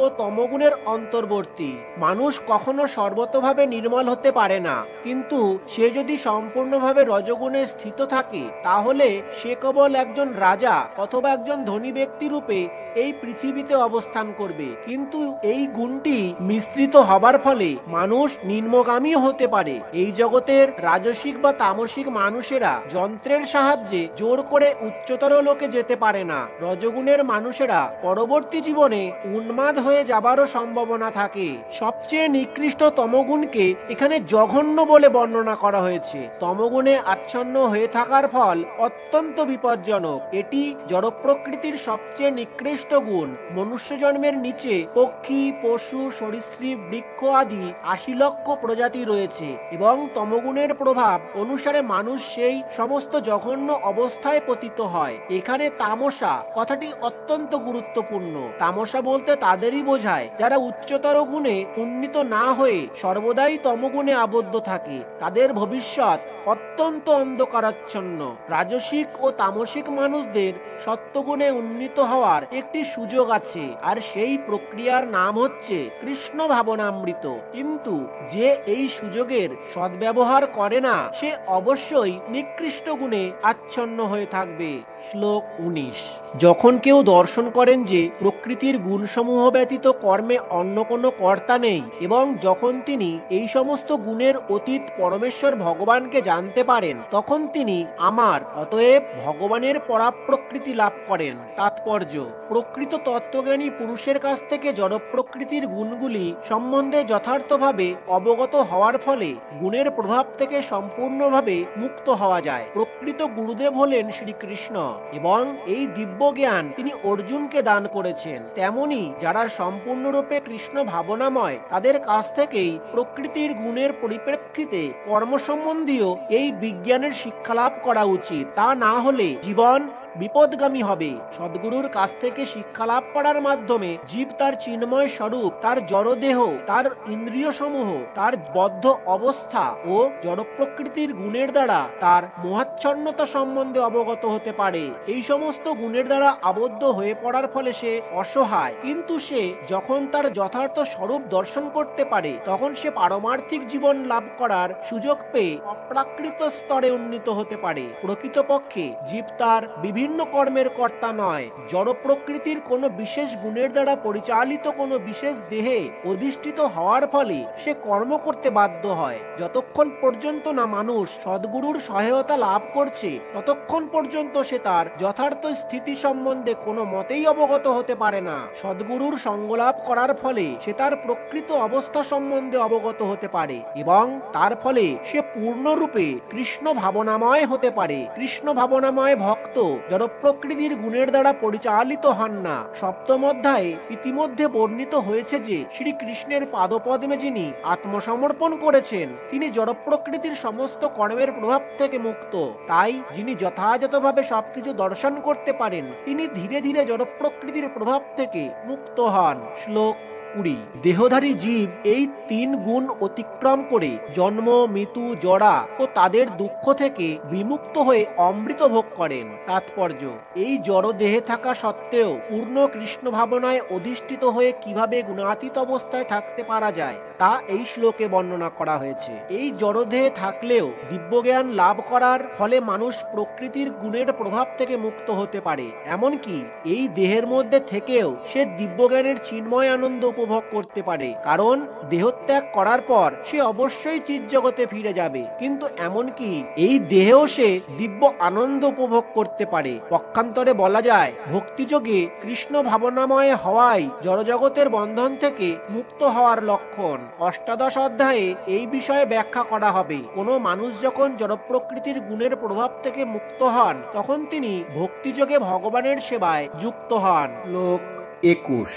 ও তমগুণের অন্তর অন্তর্বর্তী। মানুষ কখনো সর্বতভাবে নির্মল হতে পারে না, কিন্তু সে যদি সম্পূর্ণভাবে রজগুণে স্থিত থাকে তাহলে সে কেবল একজন রাজা অথবা একজন ধনী ব্যক্তি রূপে এই পৃথিবীতে অবস্থান করবে। কিন্তু এই গুণটি মিশ্রিত হবার ফলে মানুষ নিম্নগামী হতে পারে। এই জগতের রাজসিক বা তামসিক মানুষেরা যন্ত্রের সাহায্যে জোর করে উচ্চতর লোকে যেতে পারে না। রজগুণের মানুষেরা পরবর্তী জীবনে উন্মাদ হয়ে যাবারও সম্ভাবনা থাকে। সবচেয়ে নিকৃষ্ট তমগুণকে এখানে জঘন্য বলে বর্ণনা করা হয়েছে। তমগুণে আচ্ছন্ন হয়ে থাকার ফল অত্যন্ত বিপজ্জনক। এটি জড় প্রকৃতির সবচেয়ে নিকৃষ্ট গুণ। মনুষ্য জন্মের নিচে পক্ষী, পশু, সরীসৃপ, বৃক্ষ আদি ৮০ লক্ষ প্রজাতি রয়েছে এবং তমগুণের প্রভাব অনুসারে মানুষ সেই সমস্ত জঘন্য অবস্থায় পতিত হয়। এখানে তামসা কথাটি অত্যন্ত গুরুত্বপূর্ণ। তামসা বলতে তাদেরই বোঝায় যারা উচ্চতর গুণে উন্নীত না হয়ে সর্বদাই তমগুণে আবদ্ধ থাকে। তাদের ভবিষ্যৎ অত্যন্ত অন্ধকারাচ্ছন্ন। রাজসিক ও তামসিক মানুষদের সত্যগুণে উন্নীত হওয়ার একটি সুযোগ আছে, আর সেই প্রক্রিয়ার নাম হচ্ছে কৃষ্ণ ভাবনামৃত। কিন্তু যে এই সুযোগের সদ্ব্যবহার করে না সে অবশ্যই নিকৃষ্ট গুণে আচ্ছন্ন হয়ে থাকবে। শ্লোক ১৯। যখন কেউ দর্শন করেন যে প্রকৃতির গুণসমূহ ব্যতীত কর্মে অন্য কোনো কর্তা নেই এবং যখন তিনি এই সমস্ত গুণের অতীত পরমেশ্বর ভগবানকে জানতে পারেন, তখন তিনি আমার অতএব ভগবানের পরাপ্রকৃতি লাভ করেন। তাৎপর্য: প্রকৃত তত্ত্বজ্ঞানী পুরুষের কাছ থেকে জড় প্রকৃতির গুণগুলি সম্বন্ধে যথার্থভাবে অবগত হওয়ার ফলে গুণের প্রভাব থেকে সম্পূর্ণভাবে মুক্ত হওয়া যায়। প্রকৃত গুরুদেব হলেন শ্রীকৃষ্ণ এবং এই দিব্য জ্ঞান তিনি অর্জুনকে দান করেছেন। তেমনি যারা সম্পূর্ণরূপে কৃষ্ণ ভাবনাময় তাদের কাছ থেকেই প্রকৃতির গুণের পরিপ্রেক্ষিতে কর্ম সম্বন্ধীয় এই বিজ্ঞানের শিক্ষা লাভ করা উচিত। তা না হলে জীবন বিপদগামী হবে। সদ্গুরুর কাছ থেকে শিক্ষা লাভ করার মাধ্যমে জীব তার চিন্ময় স্বরূপ, তার জড়দেহ, তার ইন্দ্রিয় সমূহ, তার বদ্ধ অবস্থা ও জড় প্রকৃতির গুণের দ্বারা তার মোহাচ্ছন্নতা সম্বন্ধে অবগত হতে পারে। এই সমস্ত গুণের দ্বারা আবদ্ধ হয়ে পড়ার ফলে সে অসহায়, কিন্তু সে যখন তার যথার্থ স্বরূপ দর্শন করতে পারে তখন সে পারমার্থিক জীবন লাভ করার সুযোগ পেয়ে অপ্রাকৃত স্তরে উন্নীত হতে পারে। প্রকৃতপক্ষে জীব তার বিভিন্ন কর্মের কর্তা নয়। জড় প্রকৃতির কোনো বিশেষ গুণের দ্বারা পরিচালিত কোনো বিশেষ দেহে অধিষ্ঠিত হওয়ার ফলে সে কর্ম করতে বাধ্য হয়। যতক্ষণ পর্যন্ত না মানুষ সদ্গুরুর সহায়তা লাভ করছে ততক্ষণ পর্যন্ত সে তার যথার্থ স্থিতি সম্বন্ধে কোনো মতেই অবগত হতে পারে না। সদ্গুরুর সঙ্গলাভ করার ফলে সে তার প্রকৃত অবস্থা সম্বন্ধে অবগত হতে পারে এবং তার ফলে সে পূর্ণরূপে কৃষ্ণ ভাবনাময় হতে পারে। কৃষ্ণ ভাবনাময় ভক্ত জড় প্রকৃতির গুণের দ্বারা পরিচালিত হন না। সপ্তম অধ্যায়ে ইতিমধ্যে বর্ণিত হয়েছে যে শ্রীকৃষ্ণের পাদপদ্মে যিনি আত্মসমর্পণ করেছেন তিনি জড় প্রকৃতির সমস্ত কর্মের প্রভাব থেকে মুক্ত। তাই যিনি যথাযথভাবে সবকিছু দর্শন করতে পারেন তিনি ধীরে ধীরে জড় প্রকৃতির প্রভাব থেকে মুক্ত হন। শ্লোক ২০। দেহধারী জীব এই ৩ গুণ অতিক্রম করে জন্ম, মৃত্যু, জরা ও তাদের দুঃখ থেকে বিমুক্ত হয়ে অমৃত ভোগ করেন। তাৎপর্য: এই জড় দেহে থাকা সত্ত্বেও পূর্ণ কৃষ্ণ ভাবনায় অধিষ্ঠিত হয়ে কিভাবে গুণাতীত অবস্থায় থাকতে পারা যায় তা এই শ্লোকে বর্ণনা করা হয়েছে। এই জড় দেহে থাকলেও দিব্যজ্ঞান লাভ করার ফলে মানুষ প্রকৃতির গুণের প্রভাব থেকে মুক্ত হতে পারে। এমনকি এই দেহের মধ্যে থেকেও সে দিব্যজ্ঞানের চিন্ময় আনন্দ উপভোগ করতে পারে, কারণ দেহত্যাগ করার পর সে অবশ্যই চিৎ জগতে ফিরে যাবে। কিন্তু এমনকি এই দেহেও সে দিব্য আনন্দ উপভোগ করতে পারে। পক্ষান্তরে বলা যায় ভক্তিযোগে কৃষ্ণ ভাবনাময় হওয়াই জড়জগতের বন্ধন থেকে মুক্ত হওয়ার লক্ষণ। অষ্টাদশ অধ্যায়ে এই বিষয়ে ব্যাখ্যা করা হবে। কোনো মানুষ যখন জড় প্রকৃতির গুণের প্রভাব থেকে মুক্ত হন তখন তিনি ভক্তিযোগে ভগবানের সেবায় যুক্ত হন। লোক ২১।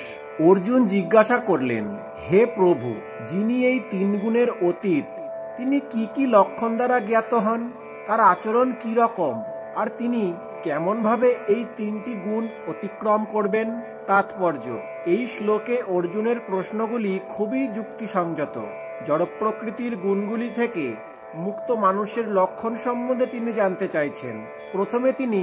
অর্জুন জিজ্ঞাসা করলেন, হে প্রভু, যিনি এই ৩ গুণের অতীত তিনি কি কি লক্ষণ দ্বারা জ্ঞাত হন, তার আচরণ কি রকম, আর তিনি কেমন ভাবে এই ৩টি গুণ অতিক্রম করবেন? তাৎপর্য: এই শ্লোকে অর্জুনের প্রশ্নগুলি খুবই যুক্তিসঙ্গত। জড় প্রকৃতির গুণগুলি থেকে মুক্ত মানুষের লক্ষণ সম্বন্ধে তিনি জানতে চাইছেন। প্রথমে তিনি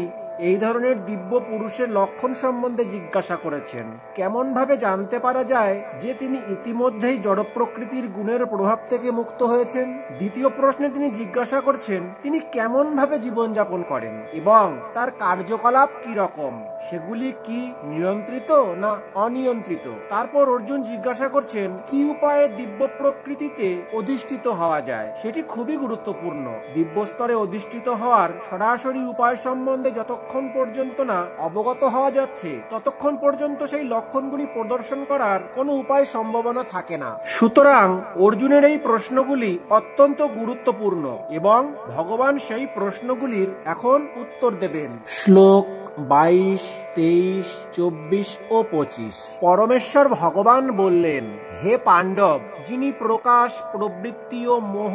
এই ধরনের দিব্য পুরুষের লক্ষণ সম্বন্ধে জিজ্ঞাসা করেছেন। কেমন ভাবে জানতে পারা যায় যে তিনি ইতিমধ্যেই জড় প্রকৃতির গুণের প্রভাব থেকে মুক্ত হয়েছেন? দ্বিতীয় প্রশ্নে তিনি জিজ্ঞাসা করছেন তিনি কেমন ভাবে জীবনযাপন করেন এবং তার কার্যকলাপ কি রকম, সেগুলি কি নিয়ন্ত্রিত না অনিয়ন্ত্রিত। তারপর অর্জুন জিজ্ঞাসা করছেন কি উপায়ে দিব্য প্রকৃতিতে অধিষ্ঠিত হওয়া যায়। সেটি খুবই গুরুত্বপূর্ণ। দিব্য স্তরে অধিষ্ঠিত হওয়ার সরাসরি উপায় সম্বন্ধে যতক্ষণ পর্যন্ত না অবগত হওয়া যাচ্ছে ততক্ষণ পর্যন্ত সেই লক্ষণগুলি প্রদর্শন করার কোনো উপায় সম্ভাবনা থাকে না। সুতরাং অর্জুনের এই প্রশ্নগুলি অত্যন্ত গুরুত্বপূর্ণ এবং ভগবান সেই প্রশ্নগুলির এখন উত্তর দেবেন। শ্লোক 22, 23, 24 ও 25। পরমেশ্বর ভগবান বললেন, হে পাণ্ডব, যিনি প্রকাশ, প্রবৃত্তি ও মোহ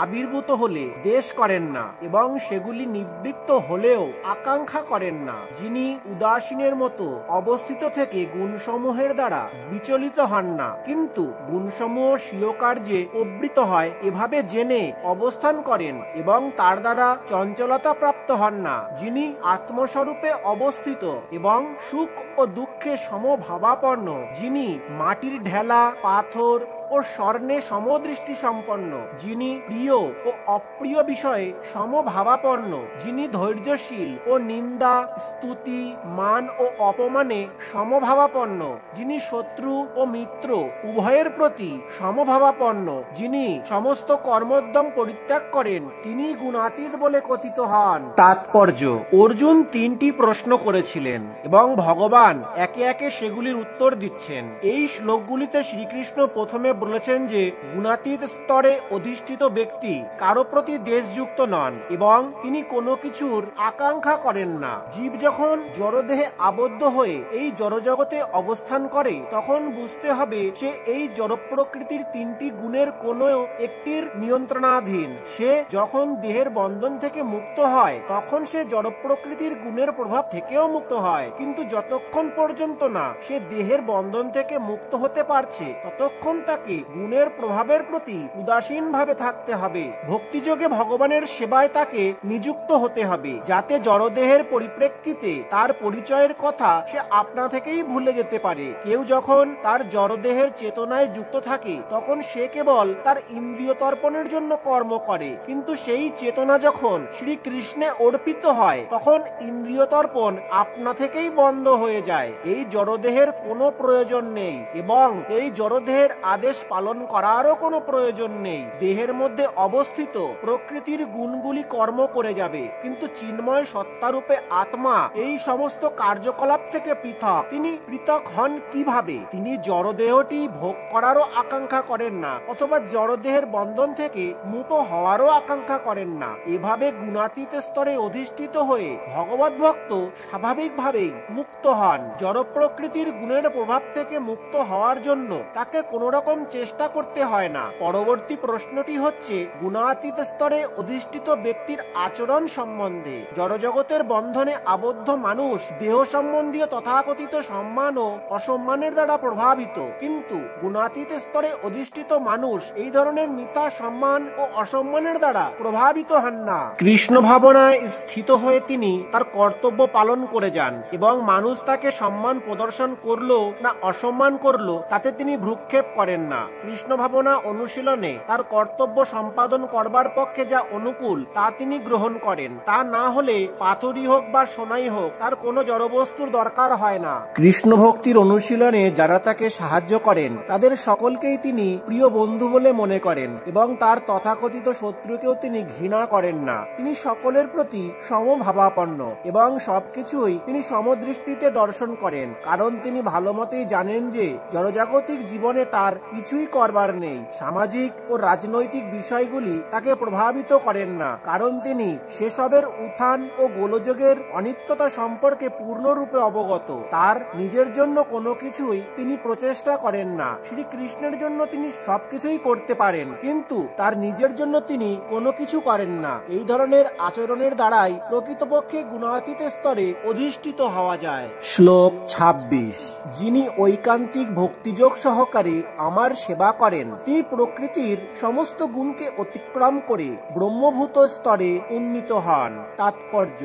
আবির্ভূত হলে দেশ করেন না এবং সেগুলি নিবৃত্ত হলেও আকাঙ্ক্ষা করেন না, যিনি উদাসীনের মতো অবস্থিত থেকে গুণসমূহের দ্বারা বিচলিত হন না কিন্তু গুণসমূহ স্বীয় কার্যে প্রবৃত্ত হয় এভাবে জেনে অবস্থান করেন এবং তার দ্বারা চঞ্চলতা প্রাপ্ত হন না, যিনি আত্মস্বরূপে অবস্থিত এবং সুখ ও দুঃখে সমভাবাপন্ন, যিনি মাটির ঢেলা, পাথর ও স্বর্ণে সমদৃষ্টি সম্পন্ন, যিনি প্রিয় ও অপ্রিয় বিষয়ে সমভাবাপন্ন, যিনি ধৈর্যশীল ও নিন্দা, স্তুতি, মান ও অপমানে সমভাবাপন্ন, যিনি শত্রু ও মিত্র উভয়ের প্রতি সমভাবাপন্ন, যিনি সমস্ত কর্মোদ্যম পরিত্যাগ করেন, তিনি গুণাতীত বলে কথিত হন। তাৎপর্য: অর্জুন 3টি প্রশ্ন করেছিলেন এবং ভগবান একে একে সেগুলির উত্তর দিচ্ছেন। এই শ্লোকগুলিতে শ্রীকৃষ্ণ প্রথমে বলেছেন যে গুণাতীত স্তরে অধিষ্ঠিত ব্যক্তি কারো প্রতি দেশযুক্ত নন এবং তিনি কোনো কিছুর আকাঙ্ক্ষা করেন না। জীব যখন জড়দেহে আবদ্ধ হয়ে এই জড়জগতে অবস্থান করে তখন বুঝতে হবে সে এই জড় প্রকৃতির 3টি গুণের কোনো একটির নিয়ন্ত্রণাধীন। সে যখন দেহের বন্ধন থেকে মুক্ত হয় তখন সে জড় প্রকৃতির গুণের প্রভাব থেকেও মুক্ত হয়, কিন্তু যতক্ষণ পর্যন্ত না সে দেহের বন্ধন থেকে মুক্ত হতে পারছে ততক্ষণ তাকে গুণের প্রভাবের প্রতি উদাসীন ভাবে থাকতে হবে। ভক্তিযোগে ভগবানের সেবায় তাকে নিযুক্ত হতে হবে যাতে জড়দেহের পরিপ্রেক্ষিতে তার পরিচয়ের কথা সে আপনা থেকেই ভুলে যেতে পারে। কেউ যখন তার জড়দেহের চেতনায় যুক্ত থাকে তখন সে কেবল তার ইন্দ্রিয় তর্পণের জন্য কর্ম করে, কিন্তু সেই চেতনা যখন শ্রীকৃষ্ণে অর্পিত হয় তখন ইন্দ্রিয় তর্পণ আপনা থেকেই বন্ধ হয়ে যায়। এই জড়দেহের কোনো প্রয়োজন নেই এবং এই জড়দেহের আদেশ পালন করারও কোনো প্রয়োজন নেই। দেহের মধ্যে অবস্থিত প্রকৃতির গুণগুলি কর্ম করে যাবে, কিন্তু চিন্ময় সত্তারূপে আত্মা এই সমস্ত কার্যকলাপ থেকে পৃথক। তিনি পৃথক হন কিভাবে? তিনি জড়দেহটি ভোগ করারও আকাঙ্ক্ষা করেন না অথবা জড়দেহের বন্ধন থেকে মুক্ত হওয়ারও আকাঙ্ক্ষা করেন না। এভাবে গুণাতীত স্তরে অধিষ্ঠিত হয়ে ভগবত ভক্ত স্বাভাবিকভাবেই মুক্ত হন। জড় প্রকৃতির গুণের প্রভাব থেকে মুক্ত হওয়ার জন্য তাকে কোন রকম চেষ্টা করতে হয় না। পরবর্তী প্রশ্নটি হচ্ছে গুণাতীত স্তরে অধিষ্ঠিত ব্যক্তির আচরণ সম্বন্ধে। জড়জগতের বন্ধনে আবদ্ধ মানুষ দেহ সম্বন্ধীয় তথাকথিত সম্মান ও অসম্মানের দ্বারা প্রভাবিত, কিন্তু গুণাতীত স্তরে অধিষ্ঠিত মানুষ এই ধরনের মিথ্যা সম্মান ও অসম্মানের দ্বারা প্রভাবিত হন না। কৃষ্ণ ভাবনায় স্থিত হয়ে তিনি তার কর্তব্য পালন করে যান এবং মানুষ তাকে সম্মান প্রদর্শন করলো না অসম্মান করলো তাতে তিনি ভ্রুক্ষেপ করেন না। কৃষ্ণ ভাবনা অনুশীলনে তার কর্তব্য সম্পাদন করবার পক্ষে যা অনুকূল তা তিনি গ্রহণ করেন। তা না হলে পাথরই হোক বা সোনাই হোক তার কোনো জড়বস্তুর দরকার হয় না। কৃষ্ণ ভক্তির অনুশীলনে যারা তাকে সাহায্য করেন তাদের সকলকেই তিনি প্রিয় বন্ধু বলে মনে করেন এবং তার তথাকথিত শত্রুকেও তিনি ঘৃণা করেন না। তিনি সকলের প্রতি সমভাবাপন্ন এবং সবকিছুই তিনি সমদৃষ্টিতে দর্শন করেন, কারণ তিনি ভালো মতেই জানেন যে জড়জাগতিক জীবনে তার কিছুই করবার নেই। সামাজিক ও রাজনৈতিক বিষয়গুলি তাকে প্রভাবিত করেন না, কারণ তিনি সেসবের উত্থান ও গোলযোগের অনিত্যতা সম্পর্কে পূর্ণরূপে অবগত। তার নিজের জন্য কোনো কিছুই তিনি প্রচেষ্টা করেন না। শ্রীকৃষ্ণের জন্য তিনি সবকিছুই করতে পারেন, কিন্তু তার নিজের জন্য তিনি কোনো কিছু করেন না। এই ধরনের আচরণের দ্বারাই প্রকৃতপক্ষে গুণাতীত স্তরে অধিষ্ঠিত হওয়া যায়। শ্লোক 26। যিনি ঐকান্তিক ভক্তিযোগ সহকারে আমার সবার সেবা করেন। তিনি প্রকৃতির সমস্ত গুণকে অতিক্রম করে ব্রহ্মভূত স্তরে উন্নীত হন। তাৎপর্য: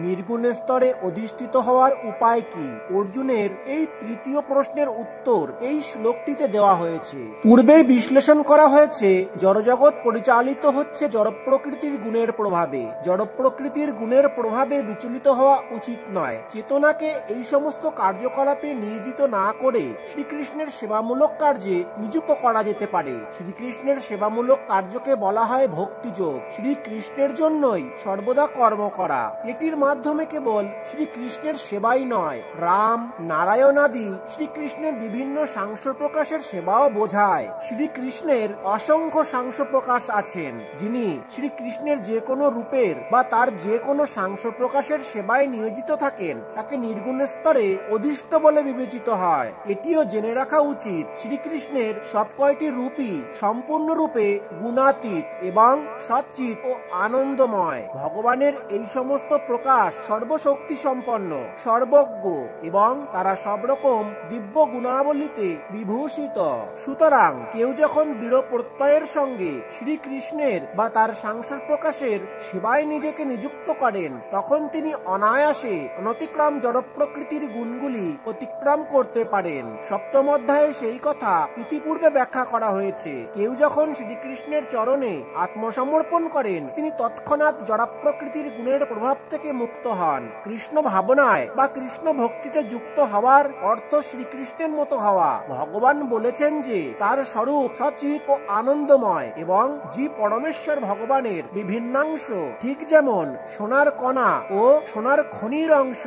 নির্গুণ স্তরে অধিষ্ঠিত হওয়ার উপায় কি? অর্জুনের এই তৃতীয় প্রশ্নের উত্তর এই শ্লোকটিতে দেওয়া হয়েছে। পূর্বেই বিশ্লেষণ করা হয়েছে জড়জগৎ পরিচালিত হচ্ছে জড় প্রকৃতির গুণের প্রভাবে। জড় প্রকৃতির গুণের প্রভাবে বিচলিত হওয়া উচিত নয়। চেতনাকে এই সমস্ত কার্যকলাপে নিয়োজিত না করে শ্রীকৃষ্ণের সেবামূলক কার্যে নিযুক্ত করা যেতে পারে। শ্রীকৃষ্ণের সেবামূলক কার্যকে বলা হয় ভক্তিযোগ। শ্রীকৃষ্ণের জন্যই সর্বদা কর্ম করা। এটির মাধ্যমে কেবল শ্রীকৃষ্ণের সেবাই নয়, রাম, নারায়ণ আদি শ্রীকৃষ্ণের বিভিন্ন সাংস প্রকাশের সেবাও বোঝায়। শ্রীকৃষ্ণের অসংখ্য সাংস প্রকাশ আছেন, যিনি শ্রীকৃষ্ণের যে কোনো রূপের বা তার যে কোনো সাংস প্রকাশের সেবায় নিয়োজিত থাকেন তাকে নির্গুণ স্তরে অধিষ্ঠ বলে বিবেচিত হয়। এটিও জেনে রাখা উচিত, শ্রীকৃষ্ণের সব কয়টি রূপই সম্পূর্ণরূপে গুণাতীত এবং সচ্চিত ও আনন্দময়। ভগবানের এই সমস্ত প্রকাশ সর্বশক্তি সম্পন্ন, সর্বজ্ঞ এবং তারা সব রকম দিব্য গুণাবলীতে বিভূষিত। সুতরাং কেউ যখন দৃঢ় প্রত্যয়ের সঙ্গে শ্রীকৃষ্ণের বা তার সাংসার প্রকাশের সেবায় নিজেকে নিযুক্ত করেন, তখন তিনি অনায়াসে অনতিক্রম জড় প্রকৃতির গুণগুলি অতিক্রম করতে পারেন। সপ্তম অধ্যায়ে সেই কথা ইতিপূর্বে ব্যাখ্যা করা হয়েছে। কেউ যখন শ্রীকৃষ্ণের চরণে আত্মসমর্পণ করেন, তিনি তৎক্ষণাৎ জড় প্রকৃতির গুণের প্রভাব থেকে মুক্ত হন। কৃষ্ণ ভাবনায় বা কৃষ্ণ ভক্তিতে যুক্ত হওয়ার অর্থ শ্রীকৃষ্ণের মতো হওয়া। ভগবান বলেছেন যে তার স্বরূপ সচিত ও আনন্দময় এবং জীব পরমেশ্বর ভগবানের বিভিন্নাংশ, ঠিক যেমন সোনার কণা ও সোনার খনির অংশ।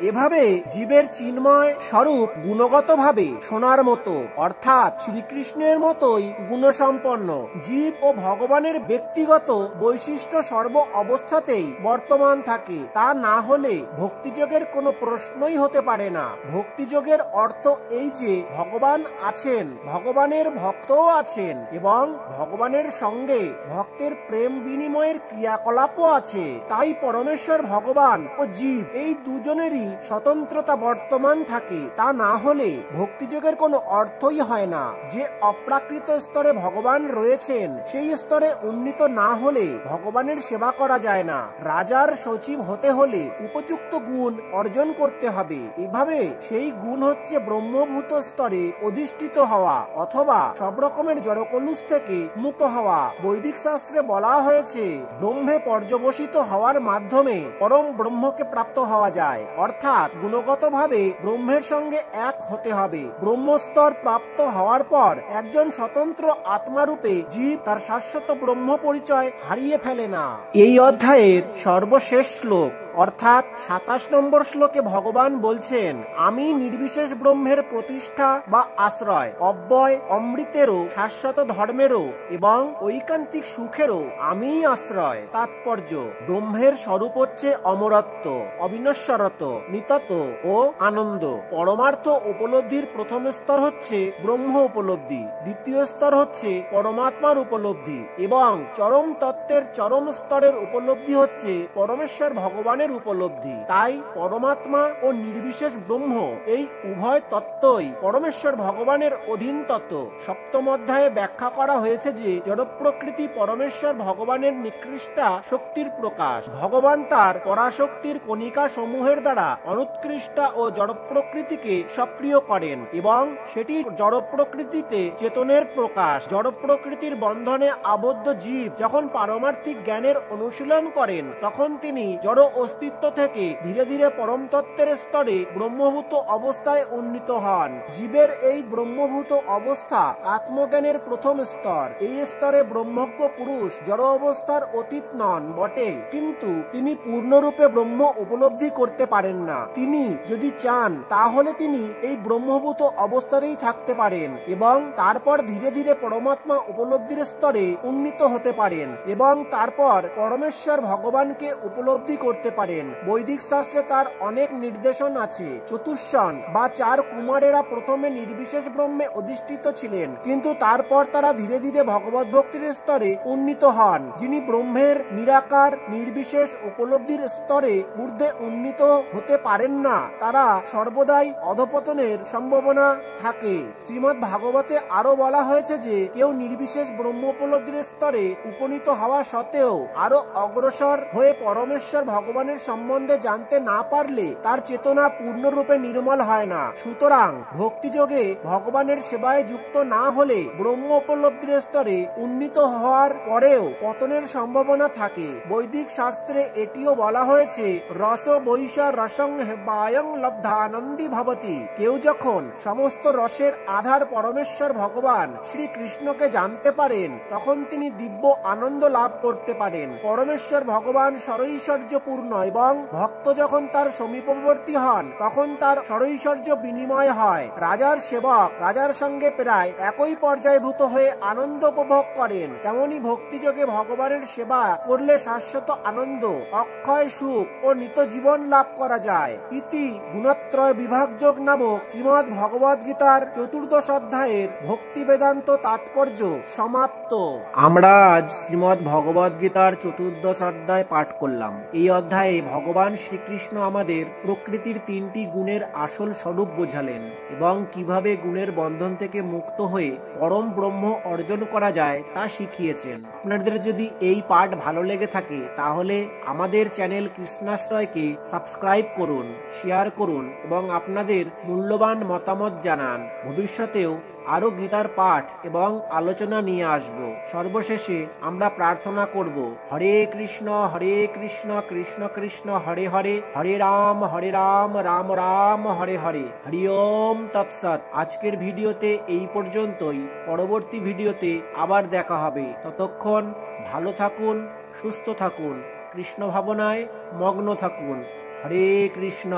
এভাবে জীবের চিন্ময় স্বরূপ গুণগতভাবে সোনার মতো, অর্থাৎ শ্রীকৃষ্ণের মতোই গুণসম্পন্ন। জীব ও ভগবানের ব্যক্তিগত বৈশিষ্ট্য সর্ব অবস্থাতেই বর্তমান থাকে। তা না হলে ভক্তিযোগের কোনো প্রশ্নই হতে পারে না। ভক্তিযোগের অর্থ এই যে ভগবান আছেন, ভগবানের ভক্তও আছেন এবং ভগবানের সঙ্গে ভক্তের প্রেম বিনিময়ের ক্রিয়াকলাপও আছে। তাই পরমেশ্বর ভগবান ও জীব এই দুজনেরই স্বতন্ত্রতা বর্তমান থাকে। তা না হলে ভক্তিযোগের কোনো অর্থই হয় না। যে অপ্রাকৃত স্তরে ভগবান রয়েছেন, সেই স্তরে উন্নীত না হলে ভগবানের সেবা করা যায় না। রাজার সচিব হতে হলে উপযুক্ত গুণ অর্জন করতে হবে। এভাবে সেই গুণ হচ্ছে ব্রহ্মভূত স্তরে অধিষ্ঠিত হওয়া অথবা সব রকমের জড়কলুষ থেকে মুক্ত হওয়া। বৈদিক শাস্ত্রে বলা হয়েছে ব্রহ্মে পর্যবসিত হওয়ার মাধ্যমে পরম ব্রহ্মকে প্রাপ্ত হওয়া যায়, অর্থাৎ গুণগতভাবে ব্রহ্মের সঙ্গে এক হতে হবে। ব্রহ্মস্তর প্রাপ্ত হওয়ার পর একজন স্বতন্ত্র আত্মারূপে জীব তার শাশ্বত ব্রহ্ম পরিচয় হারিয়ে ফেলে না। এই অধ্যায়ের সর্বশেষ শ্লোক অর্থাৎ 27 নম্বর শ্লোকে ভগবান বলছেন, আমি নির্বিশেষ ব্রহ্মের প্রতিষ্ঠা বা আশ্রয়, অব্যয় অমৃতেরও, শাশ্বত ধর্মেরও এবং ঐকান্তিক সুখেরও আমিই আশ্রয়। তাৎপর্য: ব্রহ্মের স্বরূপ হচ্ছে অমরত্ব, অবিনশ্বরত, নিতত ও আনন্দ। পরমার্থ উপলব্ধির প্রথম স্তর হচ্ছে ব্রহ্ম উপলব্ধি, দ্বিতীয় স্তর হচ্ছে পরমাত্মার উপলব্ধি এবং চরম তত্ত্বের চরম স্তরের উপলব্ধি হচ্ছে পরমেশ্বর ভগবানের উপলব্ধি। তাই পরমাত্মা ও নির্বিশেষ ব্রহ্ম এই উভয় তত্ত্বই পরমেশ্বর ভগবানের অধীন তত্ত্ব। সপ্তম অধ্যায়ে ব্যাখ্যা করা হয়েছে যে জড় প্রকৃতি পরমেশ্বর ভগবানের নিকৃষ্টা শক্তির প্রকাশ। ভগবান তার পরাশক্তির কণিকা সমূহের দ্বারা অনুৎকৃষ্টা ও জড় প্রকৃতিকে সক্রিয় করেন এবং সেটি জড় প্রকৃতিতে চেতনের প্রকাশ। জড় প্রকৃতির বন্ধনে আবদ্ধ জীব যখন পারমার্থিক জ্ঞানের অনুশীলন করেন, তখন তিনি জড় অস্তিত্ব থেকে ধীরে ধীরে পরম তত্ত্বের স্তরে ব্রহ্মভূত অবস্থায় উন্নীত হন। জীবের এই ব্রহ্মভূত অবস্থা আত্মজ্ঞানের প্রথম স্তর। এই স্তরে ব্রহ্মজ্ঞ পুরুষ জড় অবস্থার অতীত নন বটে, কিন্তু তিনি পূর্ণরূপে ব্রহ্ম উপলব্ধি করতে পারেন না। তিনি যদি চান তাহলে তিনি এই ব্রহ্মভূত অবস্থাতেই থাকতে পারেন এবং তারপর ধীরে ধীরে পরমাত্মা উপলব্ধির স্তরে উন্নীত হতে পারেন এবং তারপর পরমেশ্বর ভগবানকে উপলব্ধি করতে পারেন। পারেন। বৈদিক শাস্ত্রে তার অনেক নির্দেশন আছে। চতুষ্ষণ বা 4 কুমারেরা প্রথমে নির্বিশেষ ব্রহ্মে অধিষ্ঠিত ছিলেন, কিন্তু তারপর তারা ধীরে ধীরে ভগবত ভক্তির স্তরে উন্নীত হন। যিনি ব্রহ্মের নিরাকার নির্বিশেষ উপলব্ধির স্তরে ঊর্ধ্বে উন্নীত হতে পারেন না, তারা সর্বদাই অধপতনের সম্ভাবনা থাকে। শ্রীমদ্ ভাগবতে আরো বলা হয়েছে যে কেউ নির্বিশেষ ব্রহ্ম উপলব্ধির স্তরে উপনীত হওয়া সত্ত্বেও আরো অগ্রসর হয়ে পরমেশ্বর ভগবানের সম্বন্ধে জানতে না পারলে তার চেতনা পূর্ণরূপে নির্মল হয় না। সুতরাং ভক্তিযোগে ভগবানের সেবায় যুক্ত না হলে ব্রহ্ম উপলব্ধির স্তরে উন্নীত হওয়ার পরেও পতনের সম্ভাবনা থাকে। বৈদিক শাস্ত্রে এটিও বলা হয়েছে, রস বৈশ রসং বায়ং লব্ধানন্দী ভবতি। কেউ যখন সমস্ত রসের আধার পরমেশ্বর ভগবান শ্রীকৃষ্ণকে জানতে পারেন, তখন তিনি দিব্য আনন্দ লাভ করতে পারেন। পরমেশ্বর ভগবান সরৈশ্বর্যপূর্ণ এবং ভক্ত যখন তার সমীপবর্তী হন, তখন তার সরৈশ্বর্য বিনিময় হয়। রাজার সেবক রাজার সঙ্গে প্রায় একই পর্যায়ভূত হয়ে আনন্দ উপভোগ করেন। তেমনি ভক্তিযোগে ভগবানের সেবা করলে শাশ্বত আনন্দ, অক্ষয় সুখ ও নিত্য জীবন লাভ করা যায়। ইতি গুণত্রয় বিভাগযোগ নামক শ্রীমদ্ ভগবদ গীতার 14 অধ্যায়ের ভক্তি বেদান্ত তাৎপর্য সমাপ্ত। আমরা আজ শ্রীমদ্ ভগবদ গীতার 14 অধ্যায় পাঠ করলাম। এই অধ্যায়ে ভগবান শ্রীকৃষ্ণ আমাদের প্রকৃতির 3টি গুণের আসল স্বরূপ বোঝালেন এবং কিভাবে গুণের বন্ধন থেকে মুক্ত হয়ে পরম ব্রহ্ম অর্জন করা যায় তা শিখিয়েছেন। আপনাদের যদি এই পাঠ ভালো লেগে থাকে তাহলে আমাদের চ্যানেল কৃষ্ণাশ্রয়কে সাবস্ক্রাইব করুন, শেয়ার করুন এবং আপনাদের মূল্যবান মতামত জানান। ভবিষ্যতেও আরো গীতার পাঠ এবং আলোচনা নিয়ে আসব। সর্বশেষে আমরা প্রার্থনা করব, হরে কৃষ্ণ কৃষ্ণ কৃষ্ণ হরে হরে, হরে রাম রাম রাম হরে হরে। হরি ওম তৎসৎ। আজকের ভিডিওতে এই পর্যন্তই। পরবর্তী ভিডিওতে আবার দেখা হবে। ততক্ষণ ভালো থাকুন, সুস্থ থাকুন, কৃষ্ণ ভাবনায় মগ্ন থাকুন। হরে কৃষ্ণ।